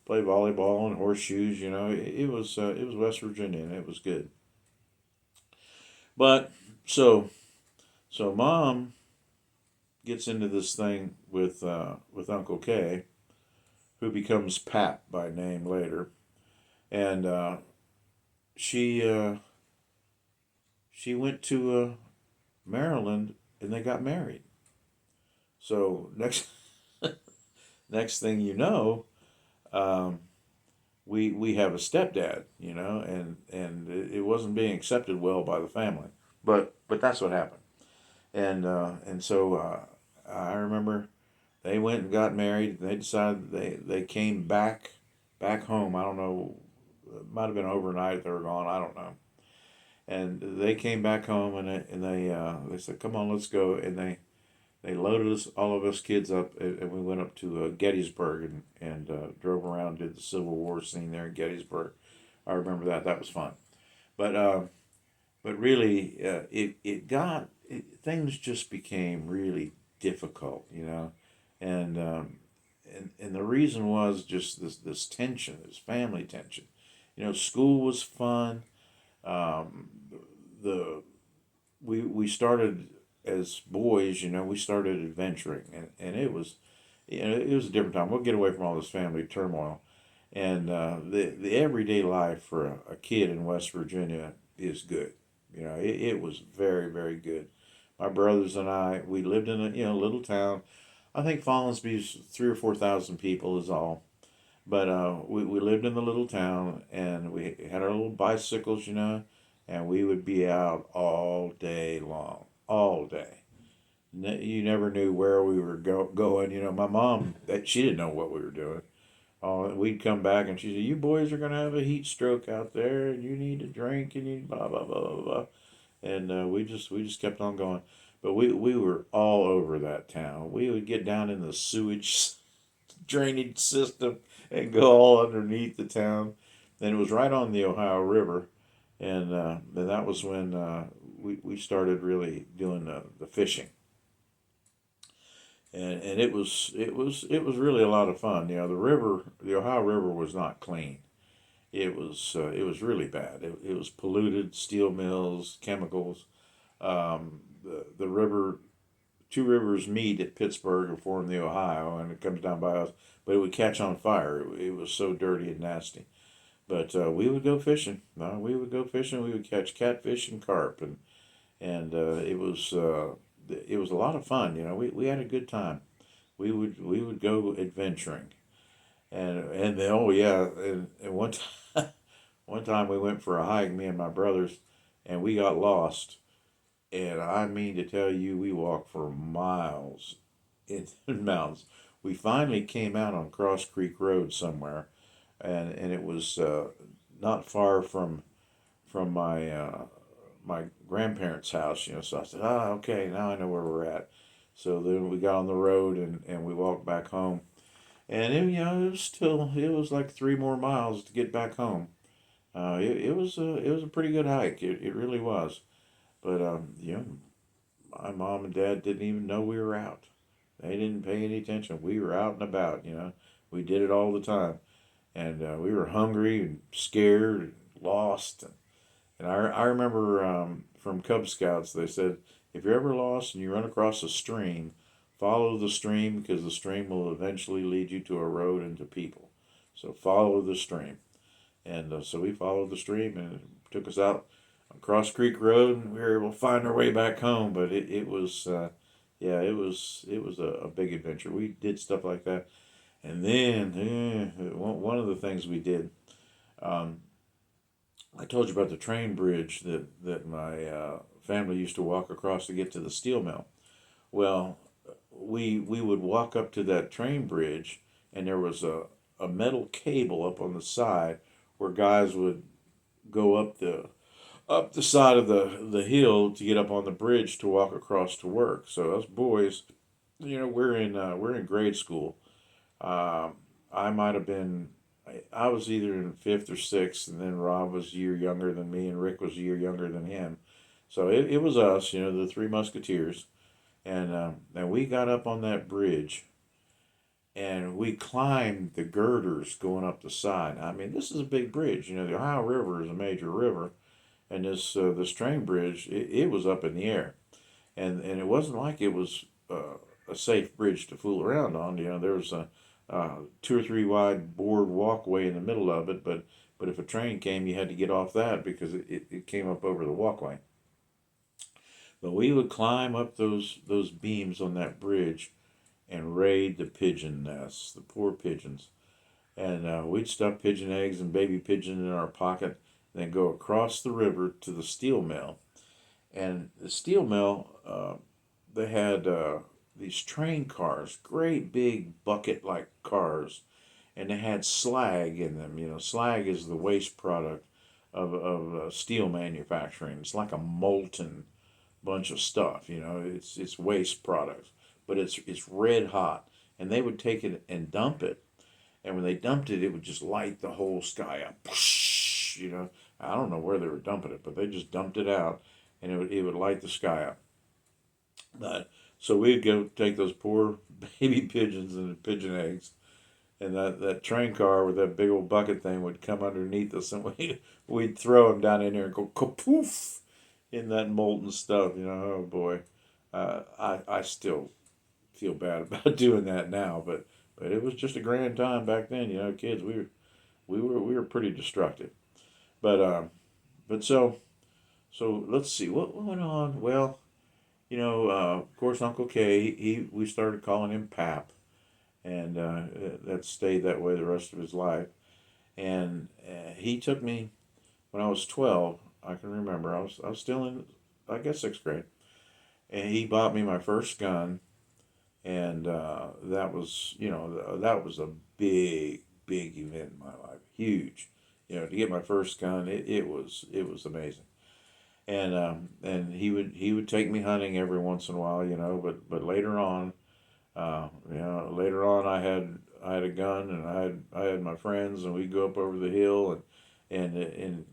play volleyball and horseshoes. It was West Virginia, and it was good. But so Mom gets into this thing with Uncle Kay, who becomes Pap by name later, and she she went to Maryland, and they got married. So next thing you know, um, we have a stepdad, and it wasn't being accepted well by the family, but that's what happened, and so I remember they went and got married. They decided they came back home. I don't know, it might have been overnight they were gone. I don't know. And they came back home, and they said, "Come on, let's go." And they loaded us, all of us kids up, and we went up to Gettysburg and drove around, did the Civil War scene there in Gettysburg. I remember that. That was fun. But really, things just became really difficult, and the reason was just this tension, this family tension. School was fun. Um, the we started as boys, we started adventuring, and it was a different time. We'll get away from all this family turmoil, and the everyday life for a kid in West Virginia is good. It was very, very good. My brothers and I, we lived in a little town. I think Follinsby's 3 or 4 thousand people is all. But we lived in the little town, and we had our little bicycles, and we would be out all day long, all day. You never knew where we were going. My mom, she didn't know what we were doing. We'd come back, and she said, "You boys are gonna have a heat stroke out there, and you need to drink, and you blah blah blah blah blah." And we just kept on going. But we were all over that town. We would get down in the sewage drainage system and go all underneath the town. And it was right on the Ohio River, and that was when we started really doing the fishing. And it was really a lot of fun. The Ohio River was not clean. It was really bad. It was polluted, steel mills, chemicals. The river, two rivers meet at Pittsburgh and form the Ohio, and it comes down by us. But it would catch on fire. It was so dirty and nasty. But we would go fishing. No, we would go fishing. We would catch catfish and carp, and it was a lot of fun. We had a good time. we would go adventuring, and then, oh yeah, and one time we went for a hike, me and my brothers, and we got lost. And I mean to tell you, we walked for miles in the mountains. We finally came out on Cross Creek Road somewhere, and it was not far from my grandparents' house. So I said, ah, okay, now I know where we're at. So then we got on the road and we walked back home, and it was like 3 more miles to get back home. It was a pretty good hike. It really was. But my mom and dad didn't even know we were out. They didn't pay any attention. We were out and about. We did it all the time, and we were hungry and scared and lost. And I remember from Cub Scouts, they said, if you're ever lost and you run across a stream, follow the stream because the stream will eventually lead you to a road and to people. So follow the stream. And so we followed the stream and it took us out on Cross Creek Road and we were able to find our way back home. But it was, yeah, it was a big adventure. We did stuff like that. And then one of the things we did, um, I told you about the train bridge that my family used to walk across to get to the steel mill. Well, we would walk up to that train bridge, and there was a metal cable up on the side where guys would go up the side of the hill to get up on the bridge to walk across to work. So us boys, we're in grade school. I might have been. I was either in fifth or sixth, and then Rob was a year younger than me, and Rick was a year younger than him. So it was us, the Three Musketeers, and we got up on that bridge, and we climbed the girders going up the side. I mean, this is a big bridge. The Ohio River is a major river, and this train bridge, it was up in the air, and it wasn't like it was a safe bridge to fool around on. There was a 2 or 3 wide board walkway in the middle of it, but if a train came, you had to get off that because it came up over the walkway. But we would climb up those beams on that bridge and raid the pigeon nests, the poor pigeons. And we'd stuff pigeon eggs and baby pigeon in our pocket, then go across the river to the steel mill. And the steel mill, they had these train cars, great big bucket like cars, and they had slag in them. Slag is the waste product of steel manufacturing. It's like a molten bunch of stuff. It's waste products, but it's red hot, and they would take it and dump it, and when they dumped it, it would just light the whole sky up. I don't know where they were dumping it, but they just dumped it out, and it would light the sky up. But so we'd go take those poor baby pigeons and the pigeon eggs, and that train car with that big old bucket thing would come underneath us, and we'd throw them down in there and go kapoof in that molten stuff. Oh boy, I still feel bad about doing that now, but it was just a grand time back then. Kids, we were pretty destructive. But but so let's see what went on. Well, of course, Uncle K, we started calling him Pap, and that stayed that way the rest of his life. And he took me when I was 12. I can remember I was still in, I guess, sixth grade, and he bought me my first gun, and that was a big event in my life, huge. To get my first gun, it was amazing. And he would take me hunting every once in a while, but later on I had a gun, and I had my friends, and we'd go up over the hill, and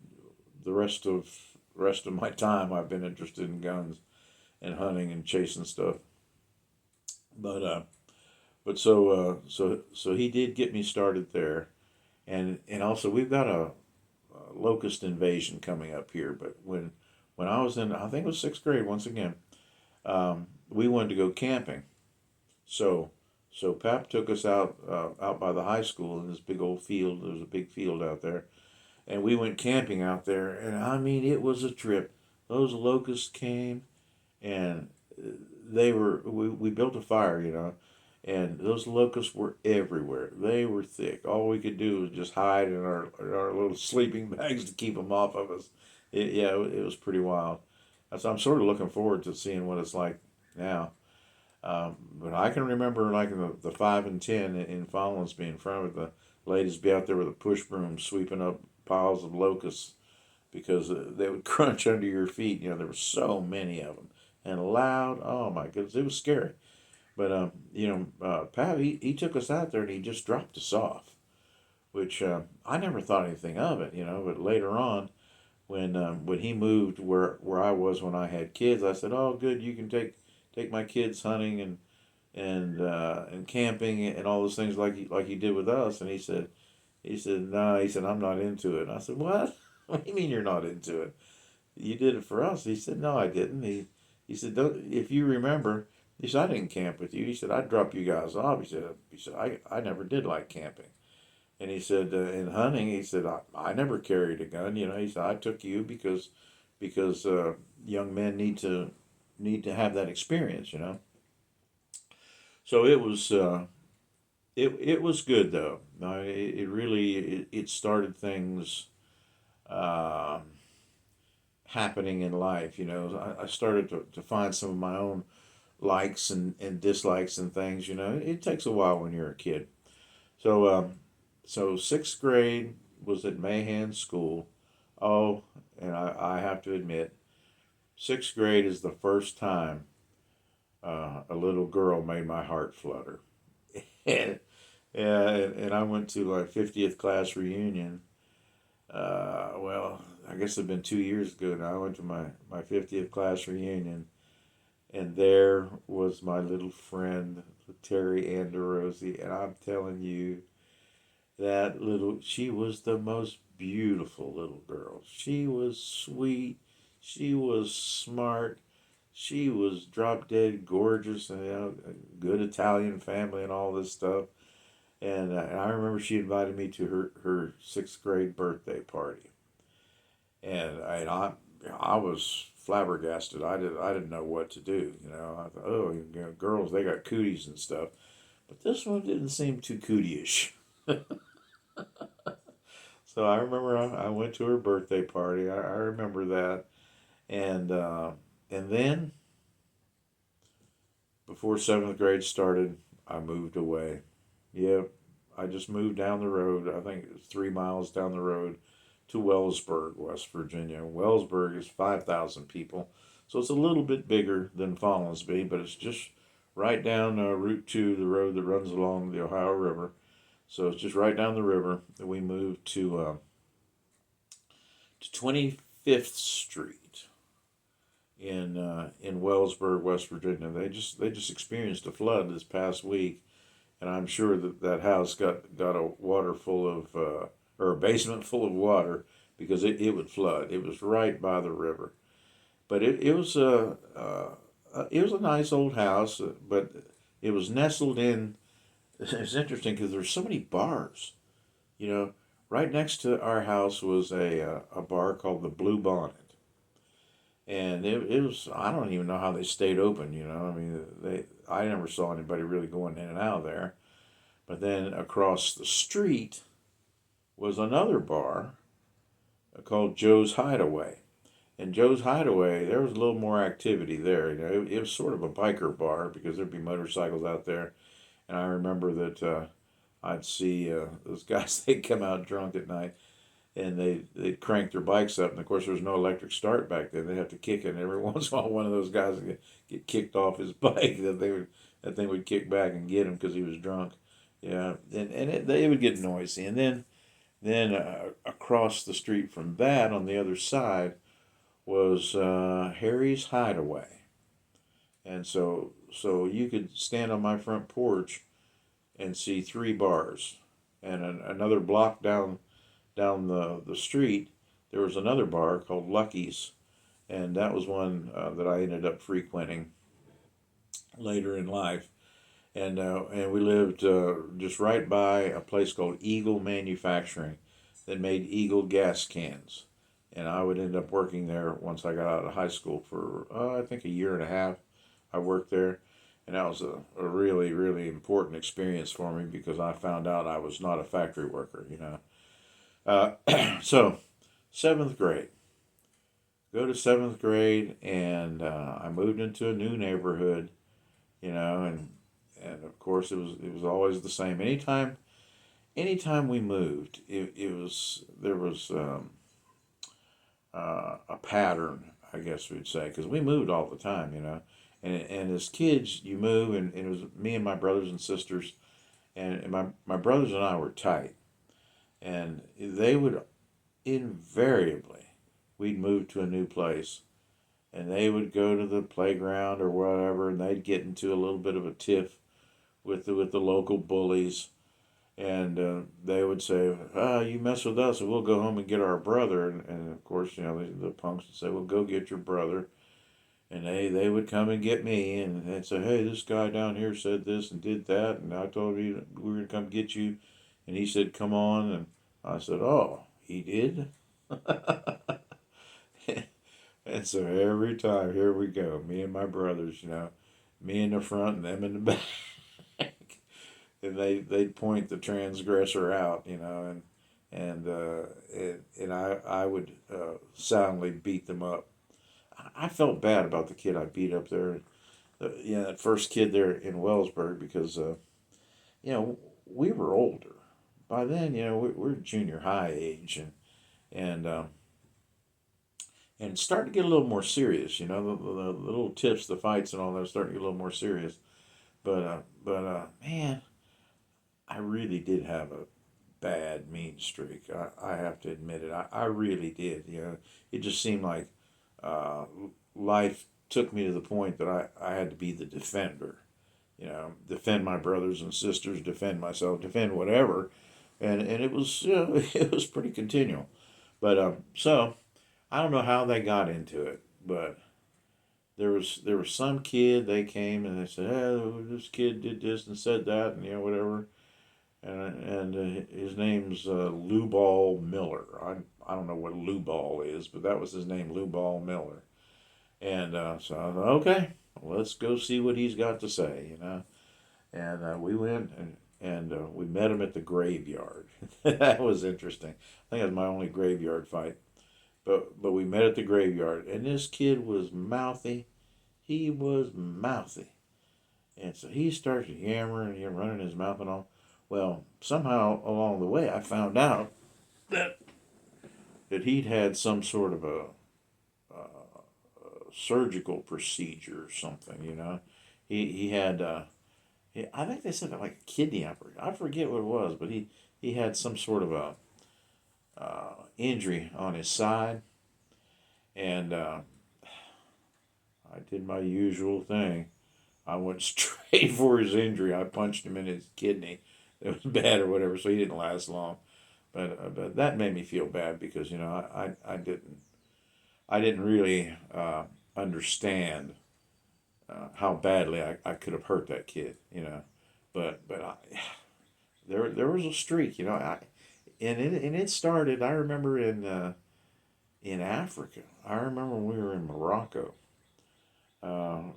the rest of my time I've been interested in guns and hunting and chasing stuff. But he did get me started there, and also we've got a locust invasion coming up here. But when I was in, I think it was sixth grade once again, we wanted to go camping. So Pap took us out by the high school in this big old field. There was a big field out there, and we went camping out there. And I mean, it was a trip. Those locusts came, and we built a fire, and those locusts were everywhere. They were thick. All we could do was just hide in our little sleeping bags to keep them off of us. It was pretty wild. So I'm sort of looking forward to seeing what it's like now. But I can remember like in the 5 and 10 in Fallon's being in front of the ladies be out there with a push broom sweeping up piles of locusts because they would crunch under your feet. You know, there were so many of them and loud. Oh my goodness, it was scary. But Pat, he took us out there and he just dropped us off, which I never thought anything of it. You know, but later on, when he moved where I was when I had kids, I said, "Oh, good, you can take my kids hunting and camping and all those things like you did with us." And he said, "No," he said, "I'm not into it." And I said, "What? What do you mean you're not into it? You did it for us." He said, "No, I didn't." He said, "Don't, if you remember," he said, "I didn't camp with you." He said, "I'd drop you guys off." He said, I never did like camping. And he said, in hunting, he said, I never carried a gun. You know, he said, I took you because young men need to have that experience. You know, so it was good though. No, it really it started things um, happening in life. You know, I started to find some of my own likes and dislikes and things. You know, it takes a while when you're a kid. So so sixth grade was at Mahan School. Oh, and I have to admit, sixth grade is the first time a little girl made my heart flutter. and, and I went to my 50th class reunion. Well, I guess it's been 2 years ago now. I went to my 50th class reunion, and there was my little friend, Terry Anderosi, and I'm telling you, she was the most beautiful little girl. She was sweet. She was smart. She was drop dead gorgeous, and a good Italian family and all this stuff. And I remember she invited me to her sixth grade birthday party, and I was flabbergasted. I didn't know what to do. You know, I thought, oh, you know, girls they got cooties and stuff, but this one didn't seem too cootyish. So I remember I went to her birthday party. I remember that, and then before seventh grade started, I moved away. Yep, I just moved down the road. I think it's 3 miles down the road to Wellsburg, West Virginia. Wellsburg is 5,000 people, so it's a little bit bigger than Follinsby, but it's just right down Route 2, the road that runs along the Ohio River. So it's just right down the river. We moved to 25th Street in Wellsburg, West Virginia. They just experienced a flood this past week, and I'm sure that house got a water full of or a basement full of water because it would flood. It was right by the river, but it was a nice old house, but it was nestled in. It's interesting because there's so many bars. You know, right next to our house was a bar called the Blue Bonnet, and it was I don't even know how they stayed open. You know, I mean I never saw anybody really going in and out of there. But then across the street was another bar called Joe's Hideaway. And Joe's Hideaway, there was a little more activity there. You know, it was sort of a biker bar because there'd be motorcycles out there. And I remember that I'd see those guys. They'd come out drunk at night, and they'd crank their bikes up. And of course, there was no electric start back then. They'd have to kick it. And every once in a while, one of those guys would get kicked off his bike. That thing would kick back and get him because he was drunk. Yeah, they would get noisy. And then across the street from that, on the other side, was Harry's Hideaway. And so you could stand on my front porch and see three bars, and another block down the street there was another bar called Lucky's, and that was one that I ended up frequenting later in life. And we lived just right by a place called Eagle Manufacturing that made Eagle gas cans. And I would end up working there once I got out of high school for I think a year and a half. I worked there, And that was a really, really important experience for me because I found out I was not a factory worker, you know. So, seventh grade. Go to seventh grade, and I moved into a new neighborhood, you know, and of course it was always the same. Anytime we moved, it was there was a pattern, I guess we'd say, because we moved all the time, you know. And as kids, you move, and it was me and my brothers and sisters, and my brothers and I were tight, and they would invariably, we'd move to a new place, and they would go to the playground or whatever, and they'd get into a little bit of a tiff with the local bullies, and they would say, you mess with us, and we'll go home and get our brother." And of course, you know, the punks would say, "Well, go get your brother." And they would come and get me, and they'd say, "Hey, this guy down here said this and did that, and I told you we were going to come get you." And he said, "Come on." And I said, "Oh, he did?" And so every time, here we go, me and my brothers, you know, me in the front and them in the back. And they'd point the transgressor out, you know, and I would soundly beat them up. I felt bad about the kid I beat up there, you know, that first kid there in Wellsburg, because you know, we were older by then. You know, we're junior high age, and and starting to get a little more serious. You know, the little tips, the fights, and all that starting to get a little more serious. But man, I really did have a bad mean streak. I have to admit it. I really did. You know, it just seemed like uh, life took me to the point that I had to be the defender. You know, defend my brothers and sisters, defend myself, defend whatever, and it was, you know, it was pretty continual. But so I don't know how they got into it, but there was some kid, they came and they said, "Hey, this kid did this and said that, and you know, whatever." And his name's Lou Ball Miller. I don't know what Lou Ball is, but that was his name, Lou Ball Miller. And so I thought, okay, let's go see what he's got to say, you know. And we went, and we met him at the graveyard. That was interesting. I think it was my only graveyard fight. But we met at the graveyard, and this kid was mouthy. He was mouthy. And so he started yammering, you know, running his mouth and all. Well, somehow along the way, I found out that he'd had some sort of a surgical procedure or something. You know, he had I think they said like a kidney operation. I forget what it was, but he had some sort of a injury on his side, and I did my usual thing. I went straight for his injury. I punched him in his kidney. It was bad or whatever, so he didn't last long. But that made me feel bad because, you know, I didn't really understand how badly I could have hurt that kid, you know. But there was a streak, you know. And it started. I remember in Africa. I remember when we were in Morocco,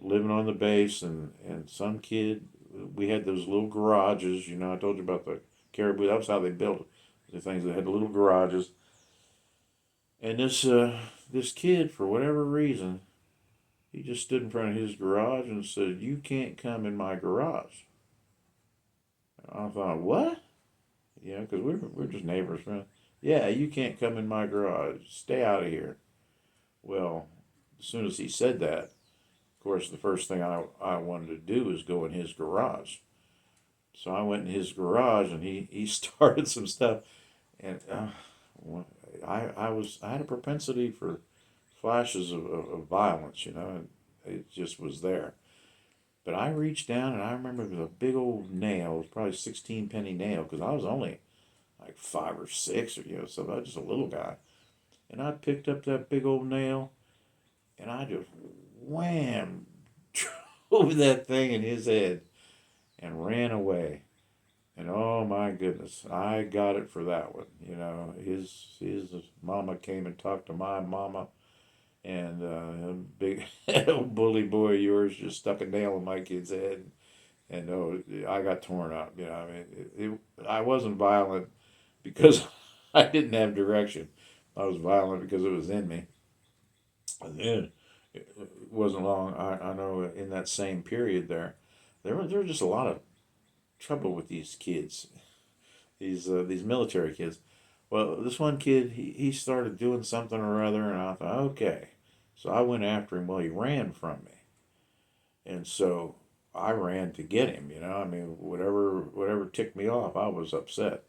living on the base, and some kid. We had those little garages, you know. I told you about the caribou. That was how they built it. The things that had the little garages. And this kid, for whatever reason, he just stood in front of his garage and said, "You can't come in my garage." And I thought, "What?" Yeah, because we're just neighbors, man. "Yeah, you can't come in my garage. Stay out of here." Well, as soon as he said that, of course, the first thing I wanted to do was go in his garage. So I went in his garage, and he started some stuff, and I had a propensity for flashes of violence, you know, and it just was there. But I reached down, and I remember it was a big old nail. It was probably 16 penny nail, because I was only like 5 or 6, or you know, so I was just a little guy. And I picked up that big old nail, and I just wham drove that thing in his head and ran away. And oh my goodness, I got it for that one. You know, his mama came and talked to my mama, and a big bully boy of yours just stuck a nail in my kid's head, and oh, I got torn up. You know, I mean, I wasn't violent because I didn't have direction. I was violent because it was in me. And then it wasn't long. I know in that same period there was just a lot of trouble with these kids, these military kids. Well, this one kid he started doing something or other, and I thought, okay, so I went after him. Well, he ran from me, and so I ran to get him. You know, I mean, whatever ticked me off, I was upset,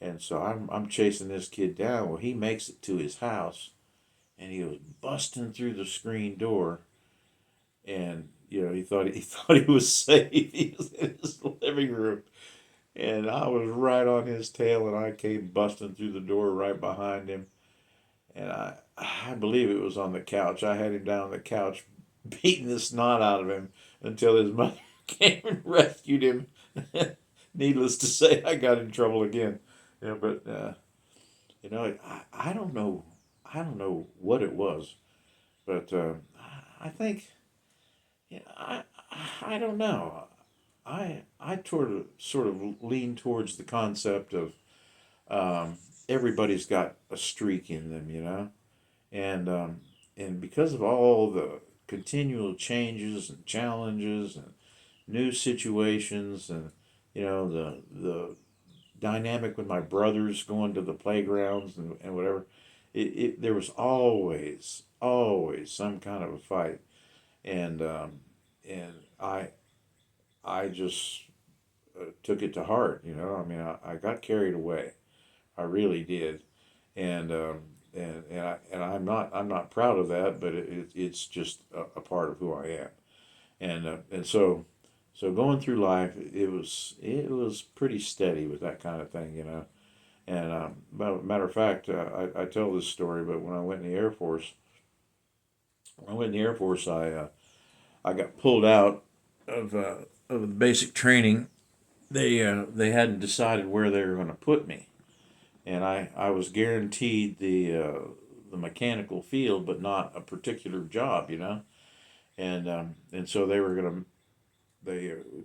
and so I'm chasing this kid down. Well, he makes it to his house, and he was busting through the screen door, and you know he thought he was safe. He was in his living room, and I was right on his tail, and I came busting through the door right behind him, and I believe it was on the couch. I had him down on the couch, beating the snot out of him until his mother came and rescued him. Needless to say, I got in trouble again. You know, but you know, I don't know what it was, but I think, yeah, I don't know. I sort of lean towards the concept of everybody's got a streak in them, you know, and because of all the continual changes and challenges and new situations and you know the dynamic with my brothers going to the playgrounds and whatever, there was always some kind of a fight, and and I just took it to heart. You know, I mean, I got carried away. I really did, and I'm not proud of that, but it's just a part of who I am, and so going through life, it was pretty steady with that kind of thing, you know. And matter of fact, I tell this story, but when I went in the Air Force, I got pulled out of the basic training. They hadn't decided where they were going to put me, and I was guaranteed the mechanical field, but not a particular job, you know. And so they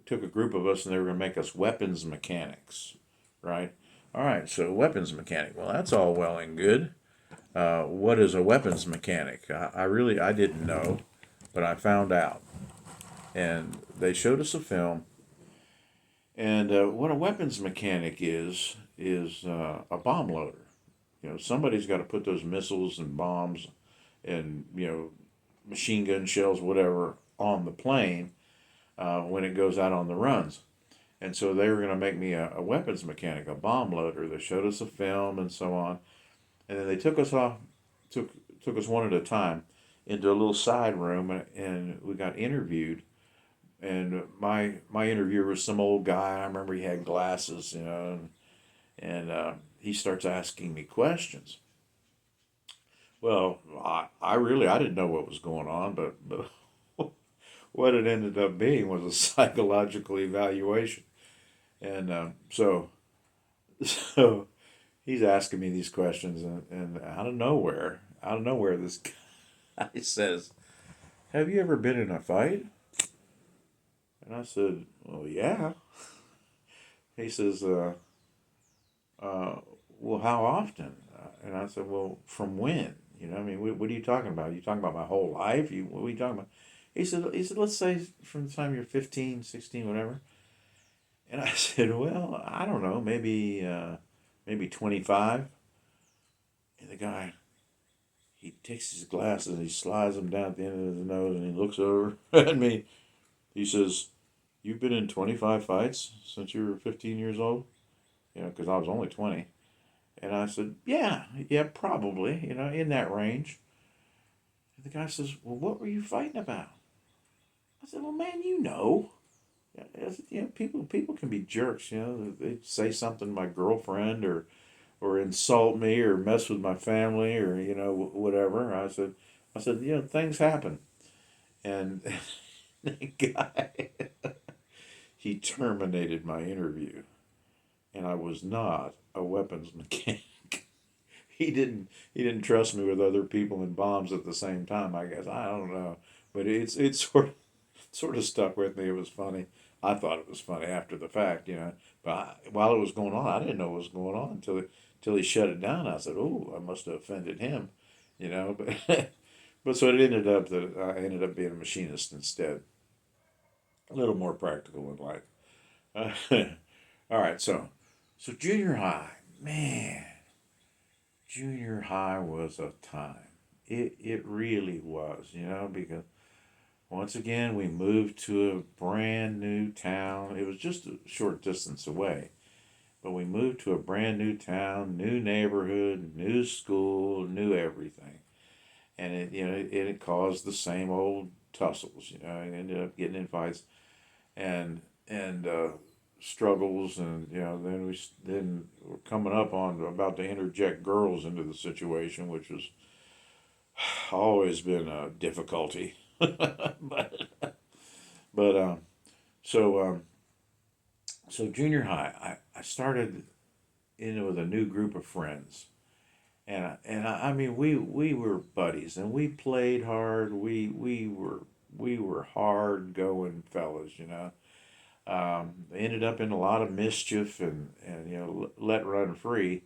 took a group of us and they were going to make us weapons mechanics, right? All right, so weapons mechanic. Well, that's all well and good. What is a weapons mechanic? I didn't know, but I found out, and they showed us a film. And what a weapons mechanic is a bomb loader. You know, somebody's got to put those missiles and bombs and you know machine gun shells, whatever, on the plane when it goes out on the runs. And so they were going to make me a weapons mechanic, a bomb loader. They showed us a film and so on, and then they took took us one at a time into a little side room, and we got interviewed. And my interviewer was some old guy. I remember he had glasses, you know, and he starts asking me questions. Well, I didn't know what was going on, but what it ended up being was a psychological evaluation. And so he's asking me these questions, and out of nowhere, this guy says, "Have you ever been in a fight?" And I said, "Well, yeah." He says, uh, "Well, how often?" And I said, "Well, from when? You know, I mean, what are you talking about? Are you talking about my whole life? What are you talking about?" He said, let's say from the time you're 15, 16, whatever. And I said, "Well, I don't know, maybe 25." And the guy, he takes his glasses, he slides them down at the end of his nose, and he looks over at me. He says, "You've been in 25 fights since you were 15 years old?" You know, because I was only 20. And I said, yeah, probably, you know, in that range. And the guy says, "Well, what were you fighting about?" I said, "Well, man, you know." You know, people can be jerks. You know, they say something to my girlfriend or insult me or mess with my family or you know whatever. I said, you know, things happen. And the guy he terminated my interview, and I was not a weapons mechanic. He he didn't trust me with other people and bombs at the same time. I guess I don't know, but it's sort of stuck with me. It was funny. I thought it was funny after the fact, But while it was going on, I didn't know what was going on until he shut it down. I said, "Oh, I must have offended him," But but so it ended up that I ended up being a machinist instead. A little more practical in life. All right, so junior high, man, junior high was a time. It really was, because once again we moved to a brand new town. It was just a short distance away, but we moved to a brand new town, new neighborhood, new school, new everything, and it caused the same old tussles. It ended up getting in fights and struggles, and then we're coming up on about to interject girls into the situation, which has always been a difficulty. But so so junior high, I started in with a new group of friends, I mean we were buddies, and we played hard. We were hard going fellas. They ended up in a lot of mischief and let run free.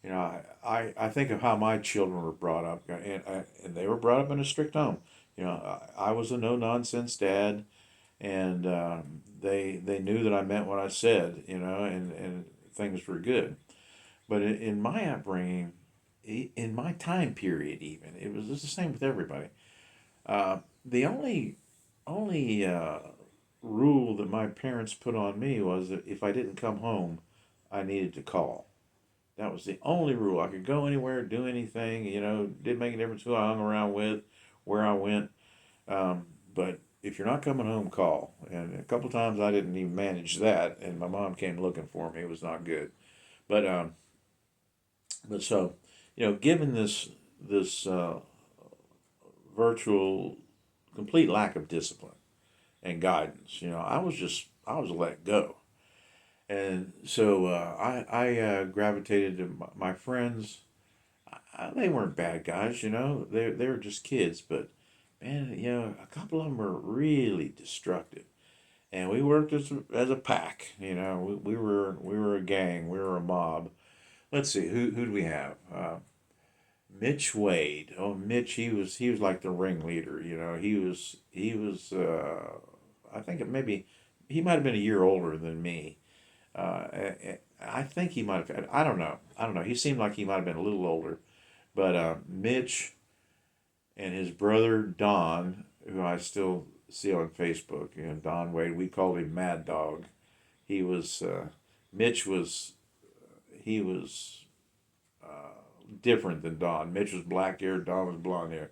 I think of how my children were brought up, and they were brought up in a strict home. I was a no nonsense dad, and they knew that I meant what I said, and things were good. But in my upbringing, in my time period, even it was just the same with everybody. The only rule that my parents put on me was that if I didn't come home, I needed to call. That was the only rule. I could go anywhere, do anything. Didn't make a difference who I hung around with, where I went. But if you're not coming home, call. And a couple times I didn't even manage that, and my mom came looking for me. It was not good. But so, given this virtual complete lack of discipline and guidance, I was let go. And so I gravitated to my friends. They weren't bad guys, they were just kids, but man, a couple of them were really destructive. And we worked as a pack, we were a gang, we were a mob. Let's see, who do we have? Mitch Wade. Oh, Mitch, he was like the ringleader. I think maybe he might have been a year older than me. I think he might have. I don't know. I don't know. He seemed like he might have been a little older, but Mitch and his brother Don, who I still see on Facebook, Don Wade. We called him Mad Dog. He was Mitch was he was different than Don. Mitch was black hair. Don was blonde hair.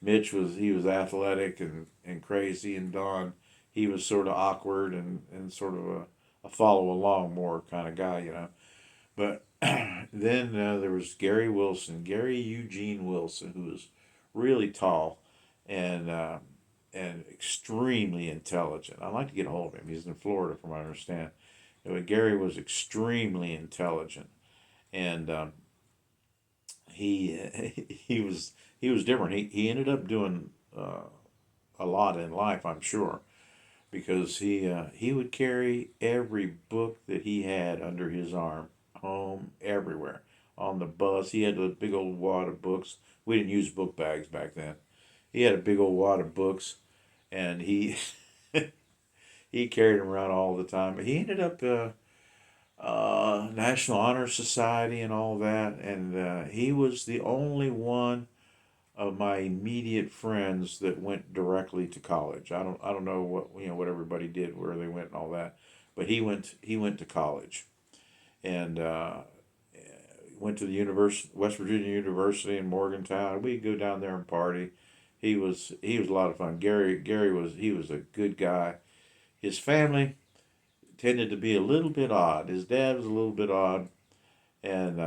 He was athletic and crazy, and Don, he was sort of awkward and sort of a follow along more kind of guy. But then there was Gary Wilson, Gary Eugene Wilson, who was really tall and extremely intelligent. I'd like to get a hold of him. He's in Florida, from what I understand. But Gary was extremely intelligent, and he was different. He ended up doing a lot in life, I'm sure, because he would carry every book that he had under his arm home everywhere. On the bus, he had a big old wad of books. We didn't use book bags back then. He had a big old wad of books, and he he carried them around all the time. He ended up National Honor Society and all that, and he was the only one of my immediate friends that went directly to college. I don't know what everybody did, where they went and all that, but he went to college, and went to the University West Virginia University in Morgantown. We'd go down there and party. He was a lot of fun. Gary was a good guy. His family tended to be a little bit odd. His dad was a little bit odd, and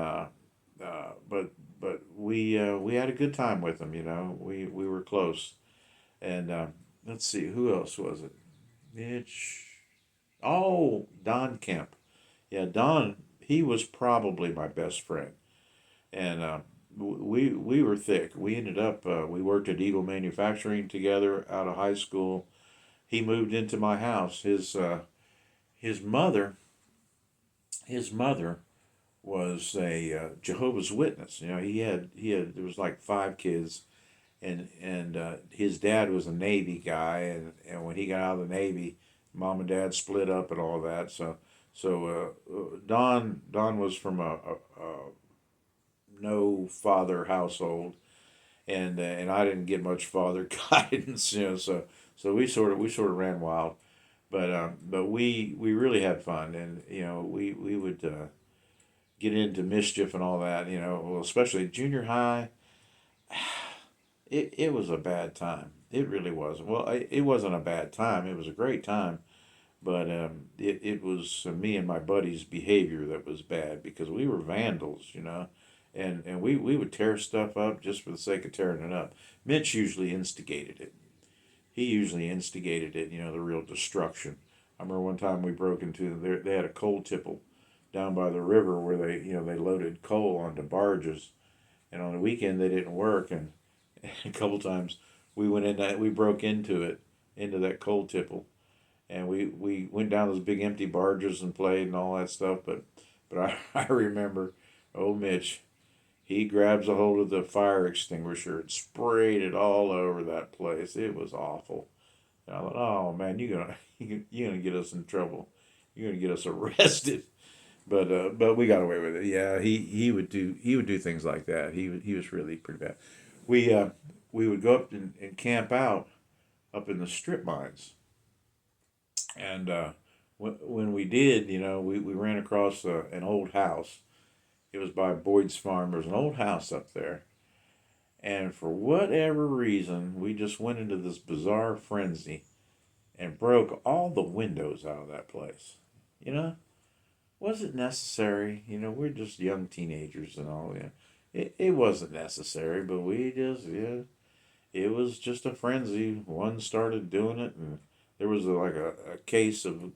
but we had a good time with him. We were close, and let's see, who else was it? Mitch. Oh, Don Kemp. Yeah, Don. He was probably my best friend, and we were thick. We ended up we worked at Eagle Manufacturing together out of high school. He moved into my house. His mother his mother was a Jehovah's Witness. You know, he had there was like five kids, and his dad was a Navy guy, and when he got out of the Navy, mom and dad split up and all that. Don was from a no father household, and I didn't get much father guidance. You know, so we sort of ran wild, but we really had fun, and you know we would get into mischief and all that. You know, well, especially junior high. It was a bad time. It really was. Well, it wasn't a bad time. It was a great time, but it was me and my buddies' behavior that was bad because we were vandals, you know, and we would tear stuff up just for the sake of tearing it up. Mitch usually instigated it. He usually instigated it, you know, the real destruction. I remember one time we broke into they had a coal tipple down by the river where they loaded coal onto barges, and on the weekend they didn't work, and a couple times we broke into that coal tipple, and we went down those big empty barges and played and all that stuff. But I remember old Mitch, he grabs a hold of the fire extinguisher and sprayed it all over that place. It was awful. And I thought, oh man, you're gonna get us in trouble. You're gonna get us arrested. But we got away with it. Yeah, he would do things like that. He was really pretty bad. We uh, we would go up and camp out up in the strip mines, and when we did, you know, we ran across an old house. It was by Boyd's Farm. There was an old house up there, and for whatever reason, we just went into this bizarre frenzy and broke all the windows out of that place. You know, was it necessary? You know, we're just young teenagers and all. Yeah, it wasn't necessary, but we just yeah, it was just a frenzy. One started doing it, and there was a case of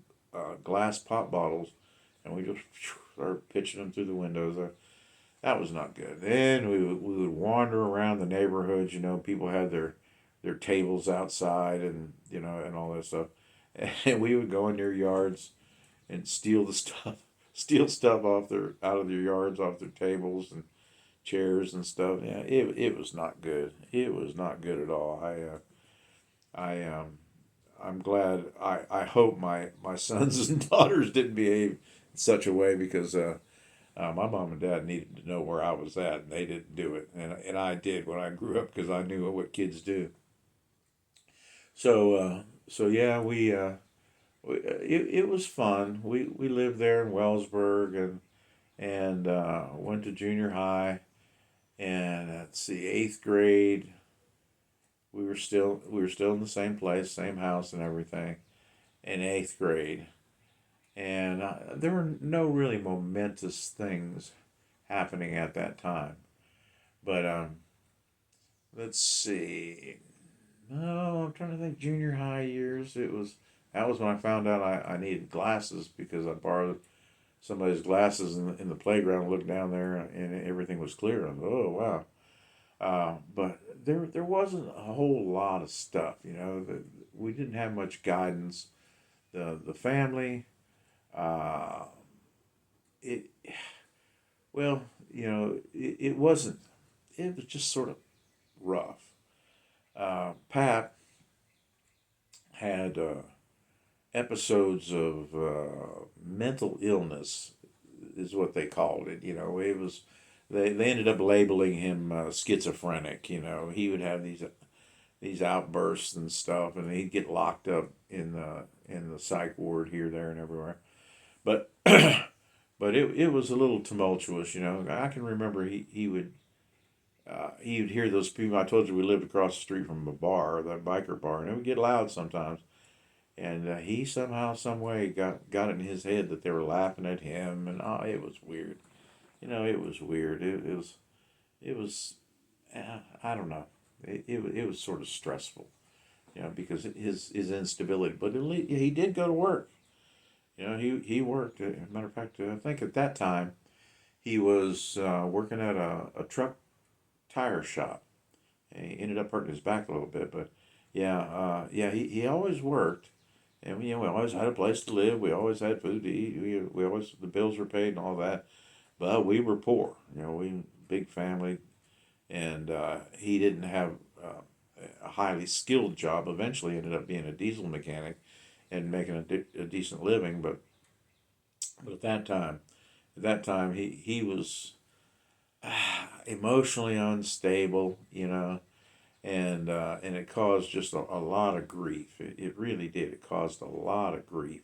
glass pop bottles, and we just started pitching them through the windows. That was not good. Then we would wander around the neighborhoods. You know, people had their tables outside, and you know, and all that stuff, and we would go in their yards and steal the stuff, steal stuff off their out of their yards, off their tables and chairs and stuff. Yeah, it was not good. It was not good at all. I I'm glad. I hope my sons and daughters didn't behave in such a way because my mom and dad needed to know where I was at, and they didn't do it, and I did when I grew up because I knew what kids do. So yeah, it was fun. We lived there in Wellsburg and went to junior high, and let's see, eighth grade. We were still in the same place, same house, and everything. In eighth grade, and there were no really momentous things happening at that time. But let's see. No, I'm trying to think. Junior high years. That was when I found out I needed glasses because I borrowed somebody's glasses in the playground. Looked down there and everything was clear. I was, oh wow. But there wasn't a whole lot of stuff. You know, we didn't have much guidance. The family. Uh, it well, you know, it wasn't. It was just sort of rough. Pap had episodes of mental illness, is what they called it. You know, it was they ended up labeling him schizophrenic. You know, he would have these outbursts and stuff, and he'd get locked up in the psych ward here, there, and everywhere. But but it was a little tumultuous. You know, I can remember he would hear those people. I told you we lived across the street from a bar, that biker bar, and it would get loud sometimes. And he somehow, some way, got it in his head that they were laughing at him, and it was weird. You know, it was weird. It was I don't know. It was sort of stressful, you know, because his instability. But he did go to work. You know, he worked. Matter of fact, I think at that time he was working at a truck tire shop. And he ended up hurting his back a little bit, but yeah, he always worked, and we always had a place to live. We always had food to eat. We always the bills were paid and all that, but we were poor. We big family, and he didn't have a highly skilled job. Eventually, ended up being a diesel mechanic and making a decent living. But at that time he was emotionally unstable, and it caused just a lot of grief. It really did. It caused a lot of grief,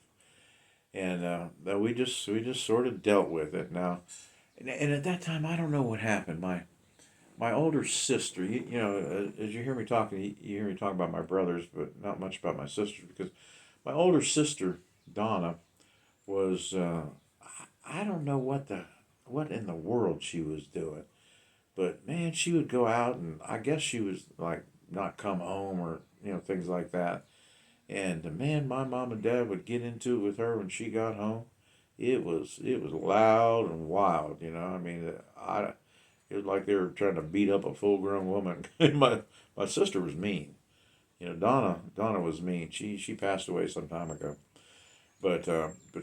and we just sort of dealt with it now. And at that time, I don't know what happened. My older sister, as you hear me talking, you hear me talk about my brothers, but not much about my sisters, because my older sister Donna was I don't know what in the world she was doing, but man, she would go out, and I guess she was like not come home, or things like that. And man, my mom and dad would get into it with her when she got home. It was loud and wild. I mean, it was like they were trying to beat up a full grown woman. My sister was mean. Donna was mean. She passed away some time ago. But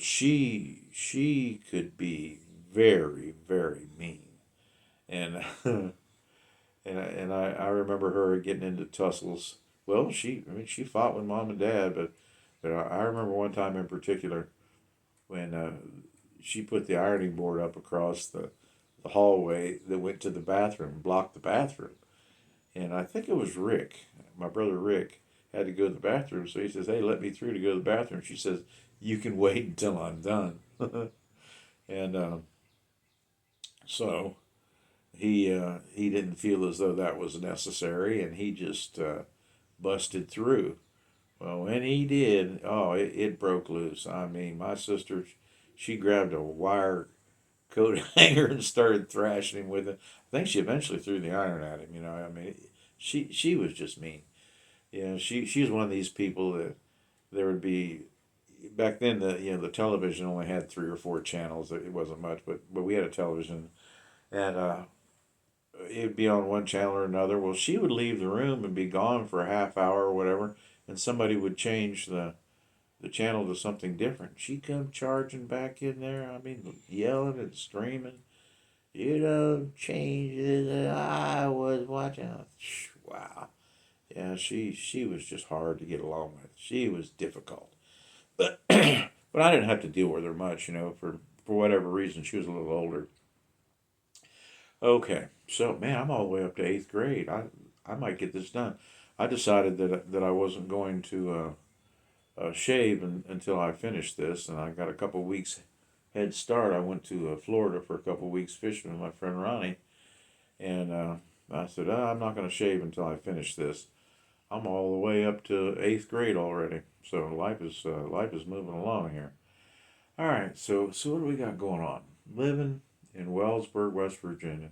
she could be very, very mean. And and I remember her getting into tussles. Well, she fought with mom and dad, but I remember one time in particular when she put the ironing board up across the hallway that went to the bathroom, blocked the bathroom. And I think it was Rick, my brother Rick, had to go to the bathroom. So he says, "Hey, let me through to go to the bathroom." She says, "You can wait until I'm done." And so he didn't feel as though that was necessary, and he just busted through. Well, when he did, oh, it broke loose. I mean, my sister, she grabbed a wire coat hanger and started thrashing him with it. I think she eventually threw the iron at him. I mean, she was just mean. She was one of these people that there would be back then. The television only had 3 or 4 channels. It wasn't much, but we had a television, and it'd be on one channel or another. Well, she would leave the room and be gone for a half hour or whatever, and somebody would change the channel to something different. She'd come charging back in there. I mean, yelling and screaming. Change it. I was watching. Wow. Yeah, she was just hard to get along with. She was difficult, but but I didn't have to deal with her much. For whatever reason, she was a little older. Okay, so man, I'm all the way up to 8th grade. I might get this done. I decided that I wasn't going to shave until I finished this, and I got a couple weeks head start. I went to Florida for a couple weeks fishing with my friend Ronnie, and I said, I'm not going to shave until I finish this. I'm all the way up to 8th grade already, so life is moving along here. All right, so what do we got going on? Living in Wellsburg, West Virginia,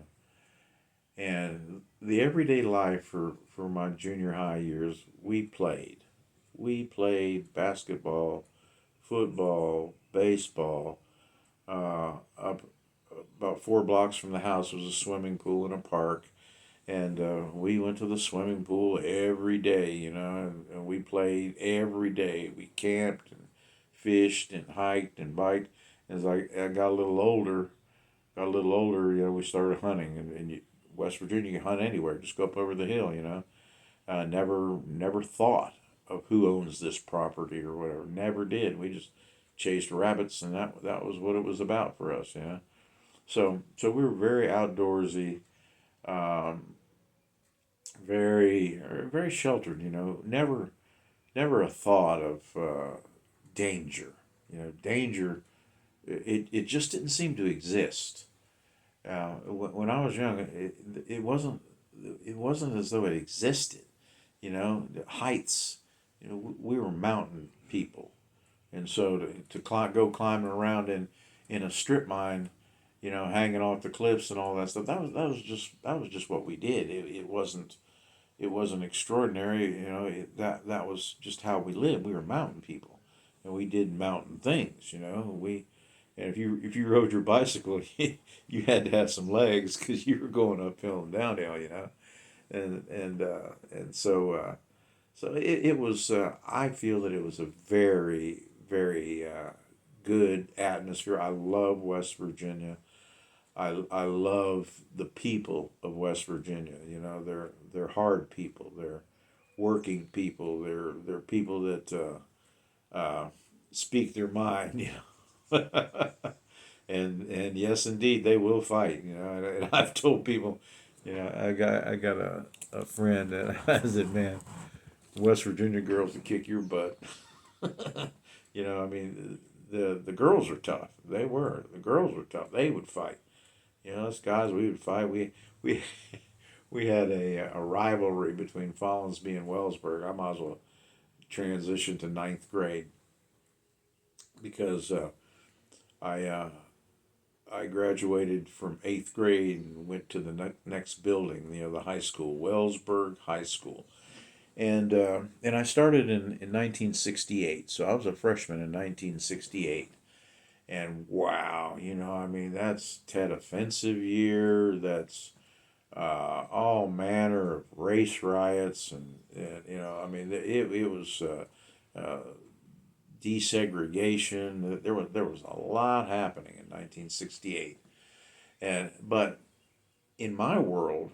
and the everyday life for my junior high years, we played. We played basketball, football, baseball. Up about 4 blocks from the house was a swimming pool and a park, and we went to the swimming pool every day. And we played every day. We camped and fished and hiked and biked. As I got a little older, we started hunting, and West Virginia, you can hunt anywhere. Just go up over the hill. Never thought of who owns this property or whatever. Never did. We just chased rabbits, and that was what it was about for us. So we were very outdoorsy, um, very sheltered. Never a thought of danger. Danger. It just didn't seem to exist. When I was young, it wasn't as though it existed. The heights. We were mountain people, and so to go climbing around in a strip mine, hanging off the cliffs and all that stuff. That was just what we did. It wasn't extraordinary. That was just how we lived. We were mountain people, and we did mountain things. We And if you rode your bicycle, you had to have some legs because you were going uphill and downhill, and so it was. I feel that it was a very very good atmosphere. I love West Virginia. I love the people of West Virginia. They're hard people. They're working people. They're people that speak their mind. And yes, indeed, they will fight. And I've told people, I got a friend that I said, man, West Virginia girls would kick your butt. I mean, the girls are tough. They were. The girls were tough. They would fight. Us guys, we would fight. We we had a rivalry between Follansbee and Wellsburg. I might as well transition to ninth grade because I I graduated from eighth grade and went to the next building, the high school, Wellsburg High School, and I started in 1968. So I was a freshman in 1968. And wow, I mean, that's Tet Offensive year. That's all manner of race riots, and I mean, it was uh, desegregation. There was a lot happening in 1968, but in my world,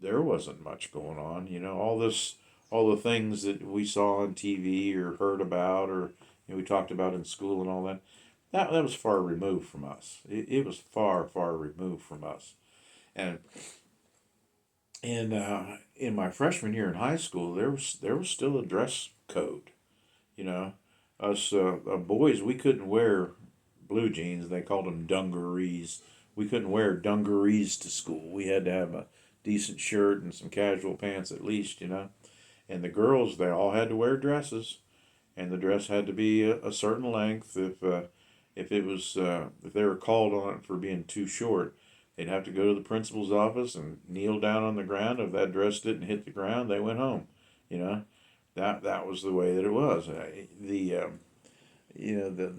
there wasn't much going on. All the things that we saw on TV or heard about, or we talked about in school and all that. That was far removed from us. It was far, far removed from us. And in my freshman year in high school, there was still a dress code. You know, us boys, we couldn't wear blue jeans. They called them dungarees. We couldn't wear dungarees to school. We had to have a decent shirt and some casual pants at least. And the girls, they all had to wear dresses, and the dress had to be a certain length. If they were called on it for being too short, they'd have to go to the principal's office and kneel down on the ground. If that dress didn't hit the ground, they went home. You know, that was the way that it was. The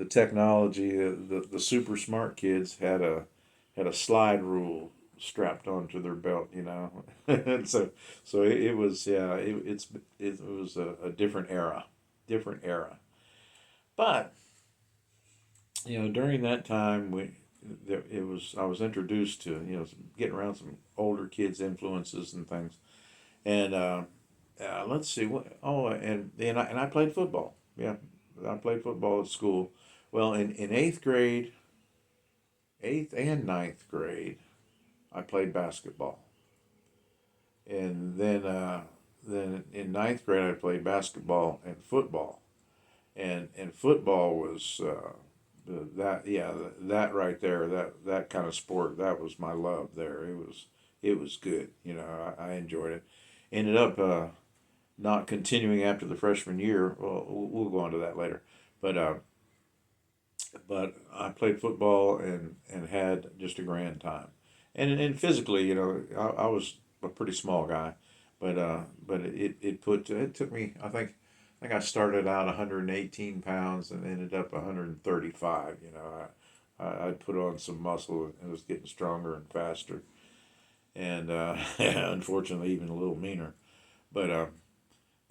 technology, the super smart kids had a slide rule strapped onto their belt. And so it was, yeah, it was a different era. But during that time, I was introduced to getting around some older kids' influences and things, and let's see what. Oh, and I played football. Yeah, I played football at school. Well, in eighth and ninth grade, I played basketball, and then in ninth grade I played basketball and football, and football was. That right there, that kind of sport, that was my love there. It was good. I enjoyed it. Ended up not continuing after the freshman year. Well, we'll go on to that later. But I played football and had just a grand time. And physically, I was a pretty small guy, but it took me. I think I started out 118 pounds and ended up 135. I put on some muscle and was getting stronger and faster, and unfortunately even a little meaner. But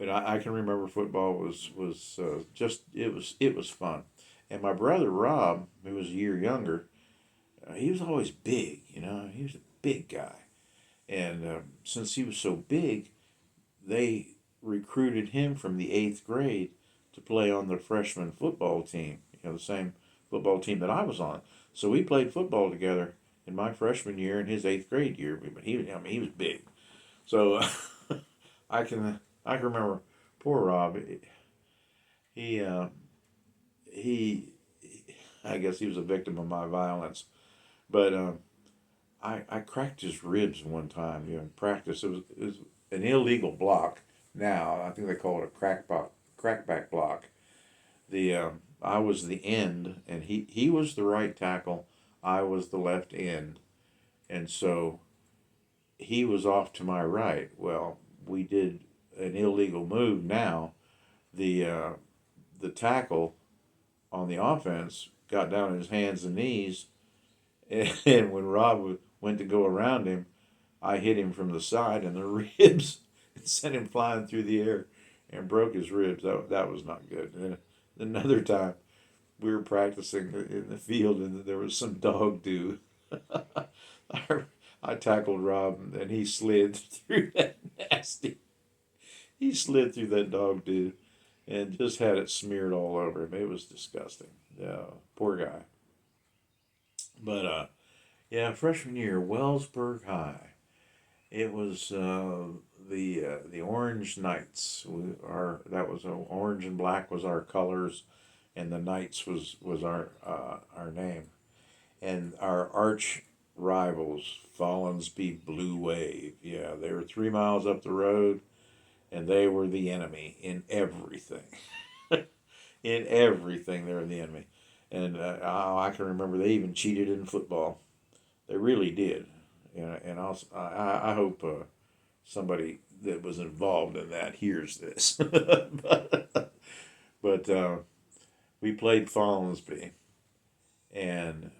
I can remember football was just it was fun. And my brother Rob, who was a year younger, he was always big. He was a big guy, and since he was so big, they recruited him from the eighth grade to play on the freshman football team, the same football team that I was on. So we played football together in my freshman year and his eighth grade year. But he was big. So I can remember poor Rob. He he, I guess he was a victim of my violence. But I cracked his ribs one time, in practice. It was an illegal block now. I think they call it a crackback block. I was the end, and he was the right tackle. I was the left end, and so he was off to my right. Well, we did an illegal move. Now the tackle on the offense got down on his hands and knees, and when Rob went to go around him, I hit him from the side in the ribs and sent him flying through the air and broke his ribs. That was not good. And then another time, we were practicing in the field, and there was some dog do. I tackled Rob, and he slid through that nasty. He slid through that dog do, and just had it smeared all over him. It was disgusting. Yeah, poor guy. But yeah, freshman year, Wellsburg High. It was the Orange Knights. That was orange and black was our colors, and the Knights was our name, and our arch rivals, Follansbee Blue Wave. Yeah, they were 3 miles up the road, and they were the enemy in everything. In everything, they were the enemy, and I can remember they even cheated in football. They really did. And also, I hope somebody that was involved in that hears this. but we played Follansbee, and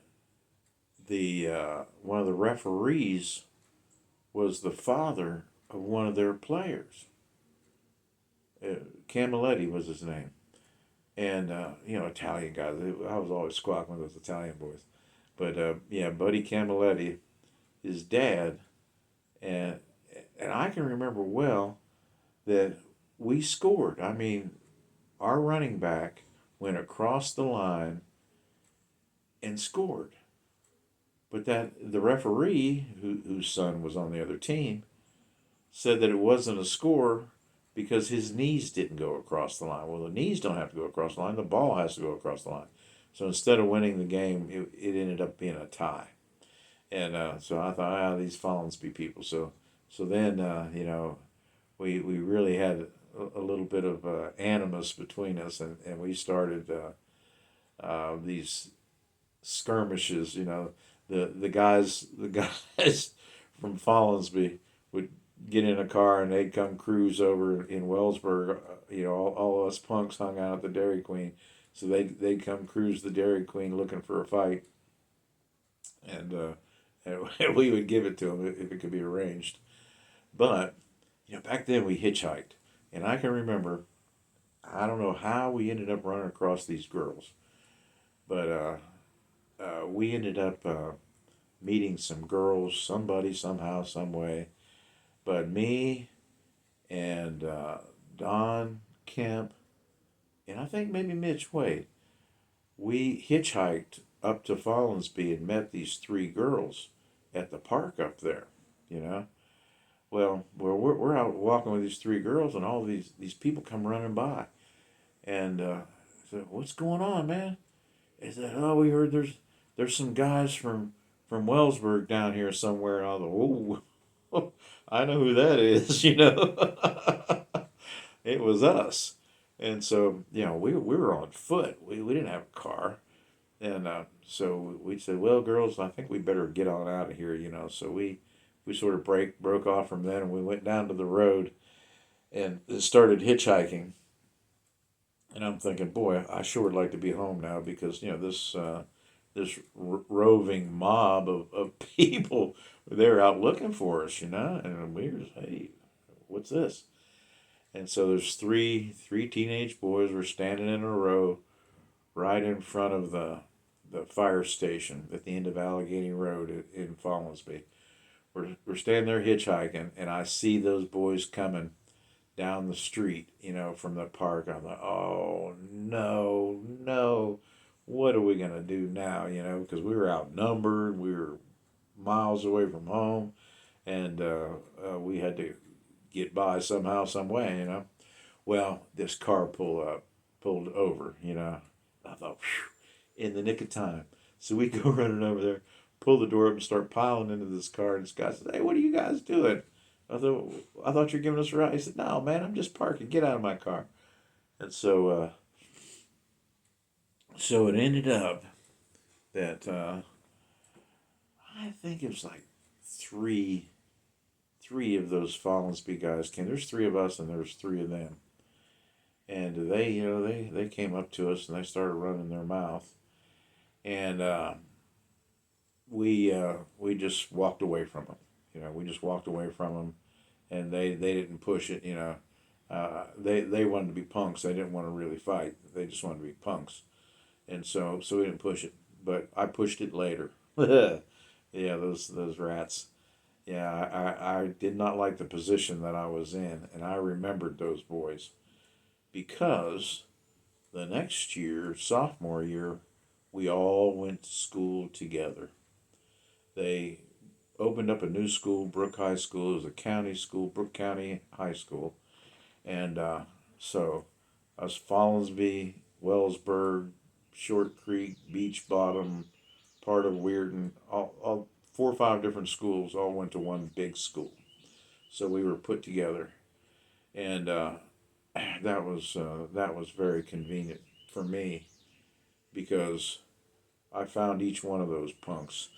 the one of the referees was the father of one of their players. Camilletti was his name, and Italian guys. I was always squawking with those Italian boys, but yeah, Buddy Camilletti, his dad, and I can remember well that we scored. I mean, our running back went across the line and scored. But that the referee, whose son was on the other team, said that it wasn't a score because his knees didn't go across the line. Well, the knees don't have to go across the line; the ball has to go across the line. So instead of winning the game, it ended up being a tie. And so I thought, these Follansbee people. So then, we really had a little bit of animus between us, and we started these skirmishes. The guys from Follansbee would get in a car and they'd come cruise over in Wellsburg. All us punks hung out at the Dairy Queen, so they'd come cruise the Dairy Queen looking for a fight, and we would give it to them if it could be arranged. But back then we hitchhiked, and I can remember. I don't know how we ended up running across these girls, but we ended up meeting some girls, somebody, somehow, some way. But me and Don Kemp, and I think maybe Mitch Wade, we hitchhiked up to Follansbee and met these three girls at the park up there, you know. Well, we're out walking with these three girls, and all these people come running by, and said, "What's going on, man?" They said, "Oh, we heard there's some guys from Wellsburg down here somewhere." And I thought, "Oh, I know who that is," It was us, and so we were on foot. We didn't have a car, and so we said, "Well, girls, I think we better get on out of here," So we sort of broke off from then, and we went down to the road and started hitchhiking. And I'm thinking, boy, I sure would like to be home now because this roving mob of people, they're out looking for us, and we were just, hey, what's this? And so there's three teenage boys were standing in a row right in front of the fire station at the end of Allegheny Road in Follansbee. We're standing there hitchhiking, and I see those boys coming down the street, from the park. I'm like, oh, no, no. What are we going to do now, because we were outnumbered. We were miles away from home, and we had to get by somehow, some way. Well, this car pulled over, I thought, phew, in the nick of time. So we go running over there, pull the door up and start piling into this car. And this guy says, "Hey, what are you guys doing?" I thought you're giving us a ride. He said, "No, man, I'm just parking. Get out of my car." And so it ended up that I think it was like three of those Follansbee guys came. There's three of us and there's three of them. And they came up to us and they started running their mouth. and we just walked away from them. We just walked away from them, and they didn't push it. They wanted to be punks. They didn't want to really fight. They just wanted to be punks, and so we didn't push it. But I pushed it later. Yeah, those rats. Yeah, I did not like the position that I was in, and I remembered those boys because the next year, sophomore year, we all went to school together. They opened up a new school, Brooke High School. It was a county school, Brooke County High School. And so us Follinsby, Wellsburg, Short Creek, Beach Bottom, part of Weirden, all 4 or 5 different schools all went to one big school. So we were put together, and that was very convenient for me because I found each one of those punks.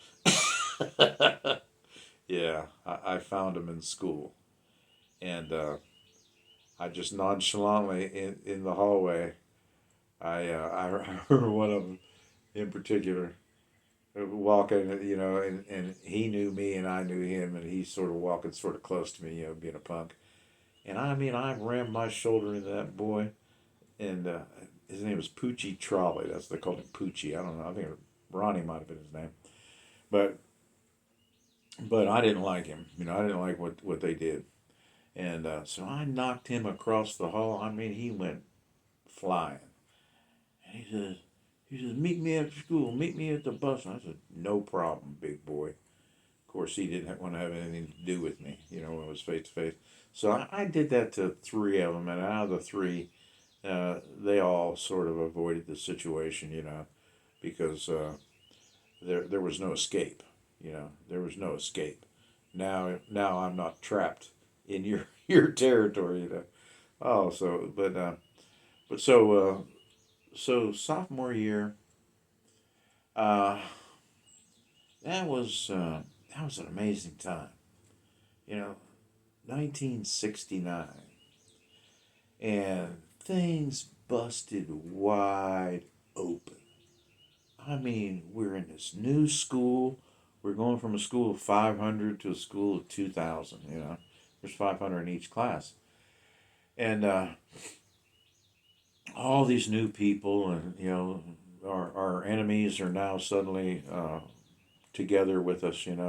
Yeah, I found them in school, and I just nonchalantly in the hallway. I remember one of them in particular walking, and he knew me and I knew him, and he's sort of walking sort of close to me, being a punk. And I mean, I rammed my shoulder into that boy, and his name was Poochie Trolley. That's they called him Poochie. I don't know. I think Ronnie might have been his name, but I didn't like him. I didn't like what they did, and so I knocked him across the hall. I mean, he went flying, and he says, meet me at school. Meet me at the bus. And I said, no problem, big boy. Of course, he didn't want to have anything to do with me, when it was face to face. So I did that to 3 of them, and out of the 3, they all sort of avoided the situation, because there was no escape. There was no escape. Now I'm not trapped in your territory. Oh, so sophomore year, uh, that was an amazing time. You know, 1969, and things busted wide open. I mean, we're in this new school. We're going from a school of 500 to a school of 2,000. There's 500 in each class, and all these new people, and our enemies are now suddenly together with us. And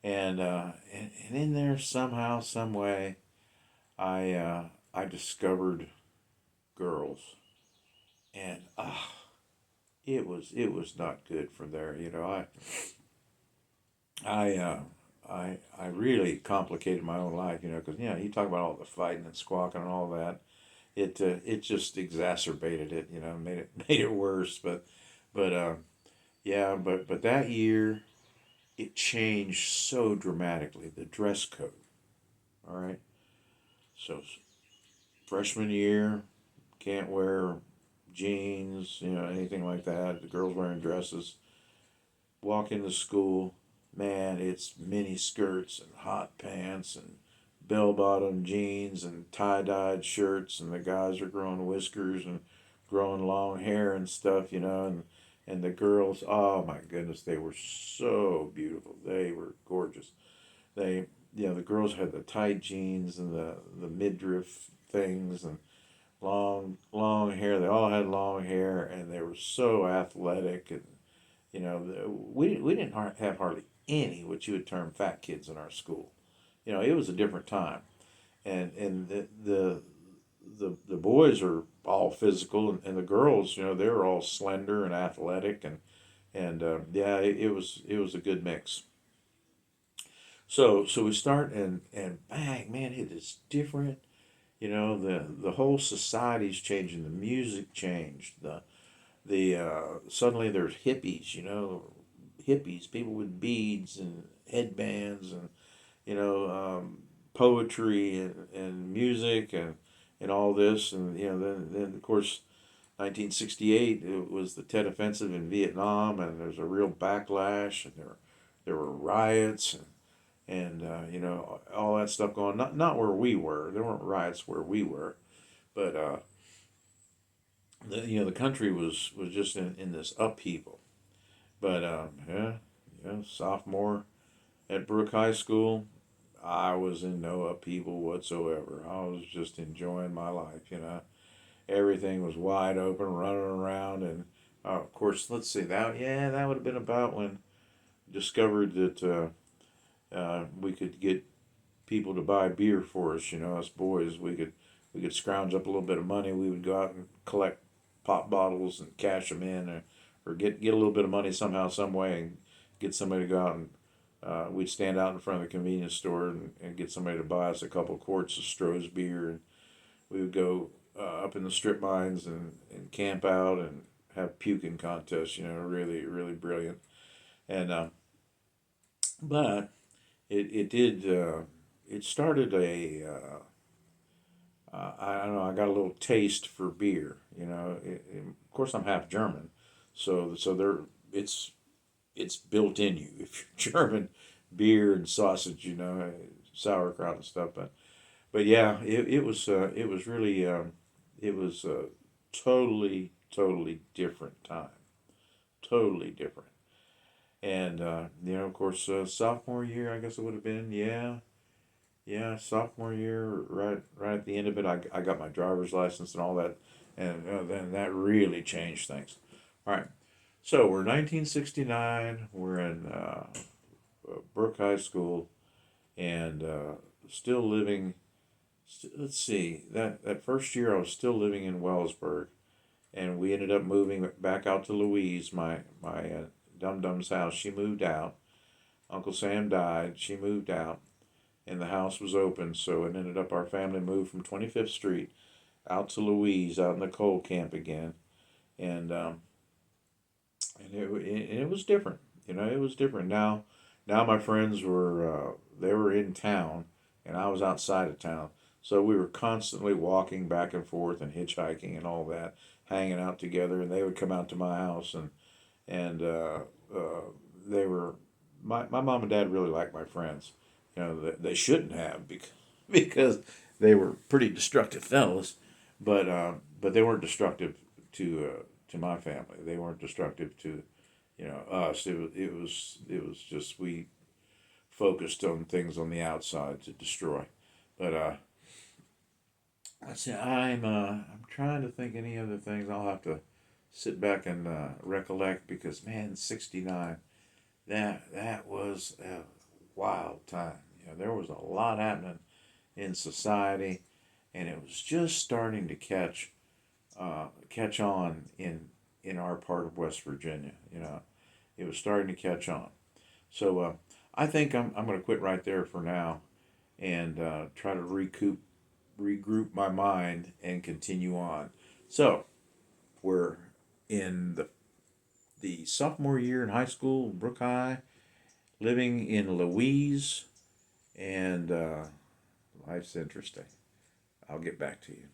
in there somehow, some way, I discovered girls, and it was not good from there. I I really complicated my own life. Because you talk about all the fighting and squawking and all that. It just exacerbated it. Made it worse. But yeah, but that year it changed so dramatically. The dress code. All right. So freshman year, can't wear jeans, anything like that. The girls wearing dresses. Walk into school, man, it's mini skirts and hot pants and bell bottom jeans and tie dyed shirts, and the guys are growing whiskers and growing long hair and stuff, and the girls, oh my goodness, they were so beautiful. They were gorgeous. They, the girls had the tight jeans and the midriff things and long hair. They all had long hair, and they were so athletic. And we didn't have hardly any what you would term fat kids in our school. It was a different time, and the boys are all physical, and the girls, they were all slender and athletic, and yeah, it was a good mix. So we start, and bang, man, it is different. The whole society's changing. The music changed. The suddenly there's hippies. Hippies, people with beads and headbands, and poetry and music and all this, and then of course 1968, it was the Tet Offensive in Vietnam, and there's a real backlash, and there were riots, and all that stuff going. Not where we were. There weren't riots where we were, but the country was just in this upheaval, But yeah, sophomore at Brook High School, I was in no upheaval whatsoever. I was just enjoying my life. Everything was wide open, running around, and of course, let's see that would have been about when I discovered that we could get people to buy beer for us. Us boys, we could scrounge up a little bit of money. We would go out and collect pop bottles and cash them in, or get a little bit of money somehow, some way, and get somebody to go out and we'd stand out in front of the convenience store and get somebody to buy us a couple of quarts of Stroh's beer, and we would go up in the strip mines and camp out and have puking contests. Really, really brilliant. And but it did. It started I don't know. I got a little taste for beer. Of course, I'm half German, so there it's built in you. If you're German, beer and sausage, sauerkraut and stuff. But yeah, it was really it was a totally different time, totally different. And of course, sophomore year, I guess it would have been. Yeah, sophomore year, right at the end of it, I got my driver's license and all that, and then that really changed things. All right, so we're 1969. We're in Brook High School, and still living. Let's see, that first year I was still living in Wellsburg, and we ended up moving back out to Louise, my dum dum's house. She moved out. Uncle Sam died. She moved out, and the house was open. So it ended up our family moved from 25th Street out to Louise, out in the coal camp again, and it was different. It was different. Now my friends they were in town, and I was outside of town. So we were constantly walking back and forth and hitchhiking and all that, hanging out together. And they would come out to my house, and they were my mom and dad really liked my friends. They shouldn't have because they were pretty destructive fellas, but they weren't destructive to my family. They weren't destructive to us. It was just we focused on things on the outside to destroy. But I say I'm trying to think any other things. I'll have to sit back and recollect because man, '69 that was a wild time. There was a lot happening in society, and it was just starting to catch on in our part of West Virginia. It was starting to catch on. So I think I'm going to quit right there for now and try to regroup my mind and continue on. So we're in the sophomore year in high school, Brook High, living in Louise, and life's interesting. I'll get back to you.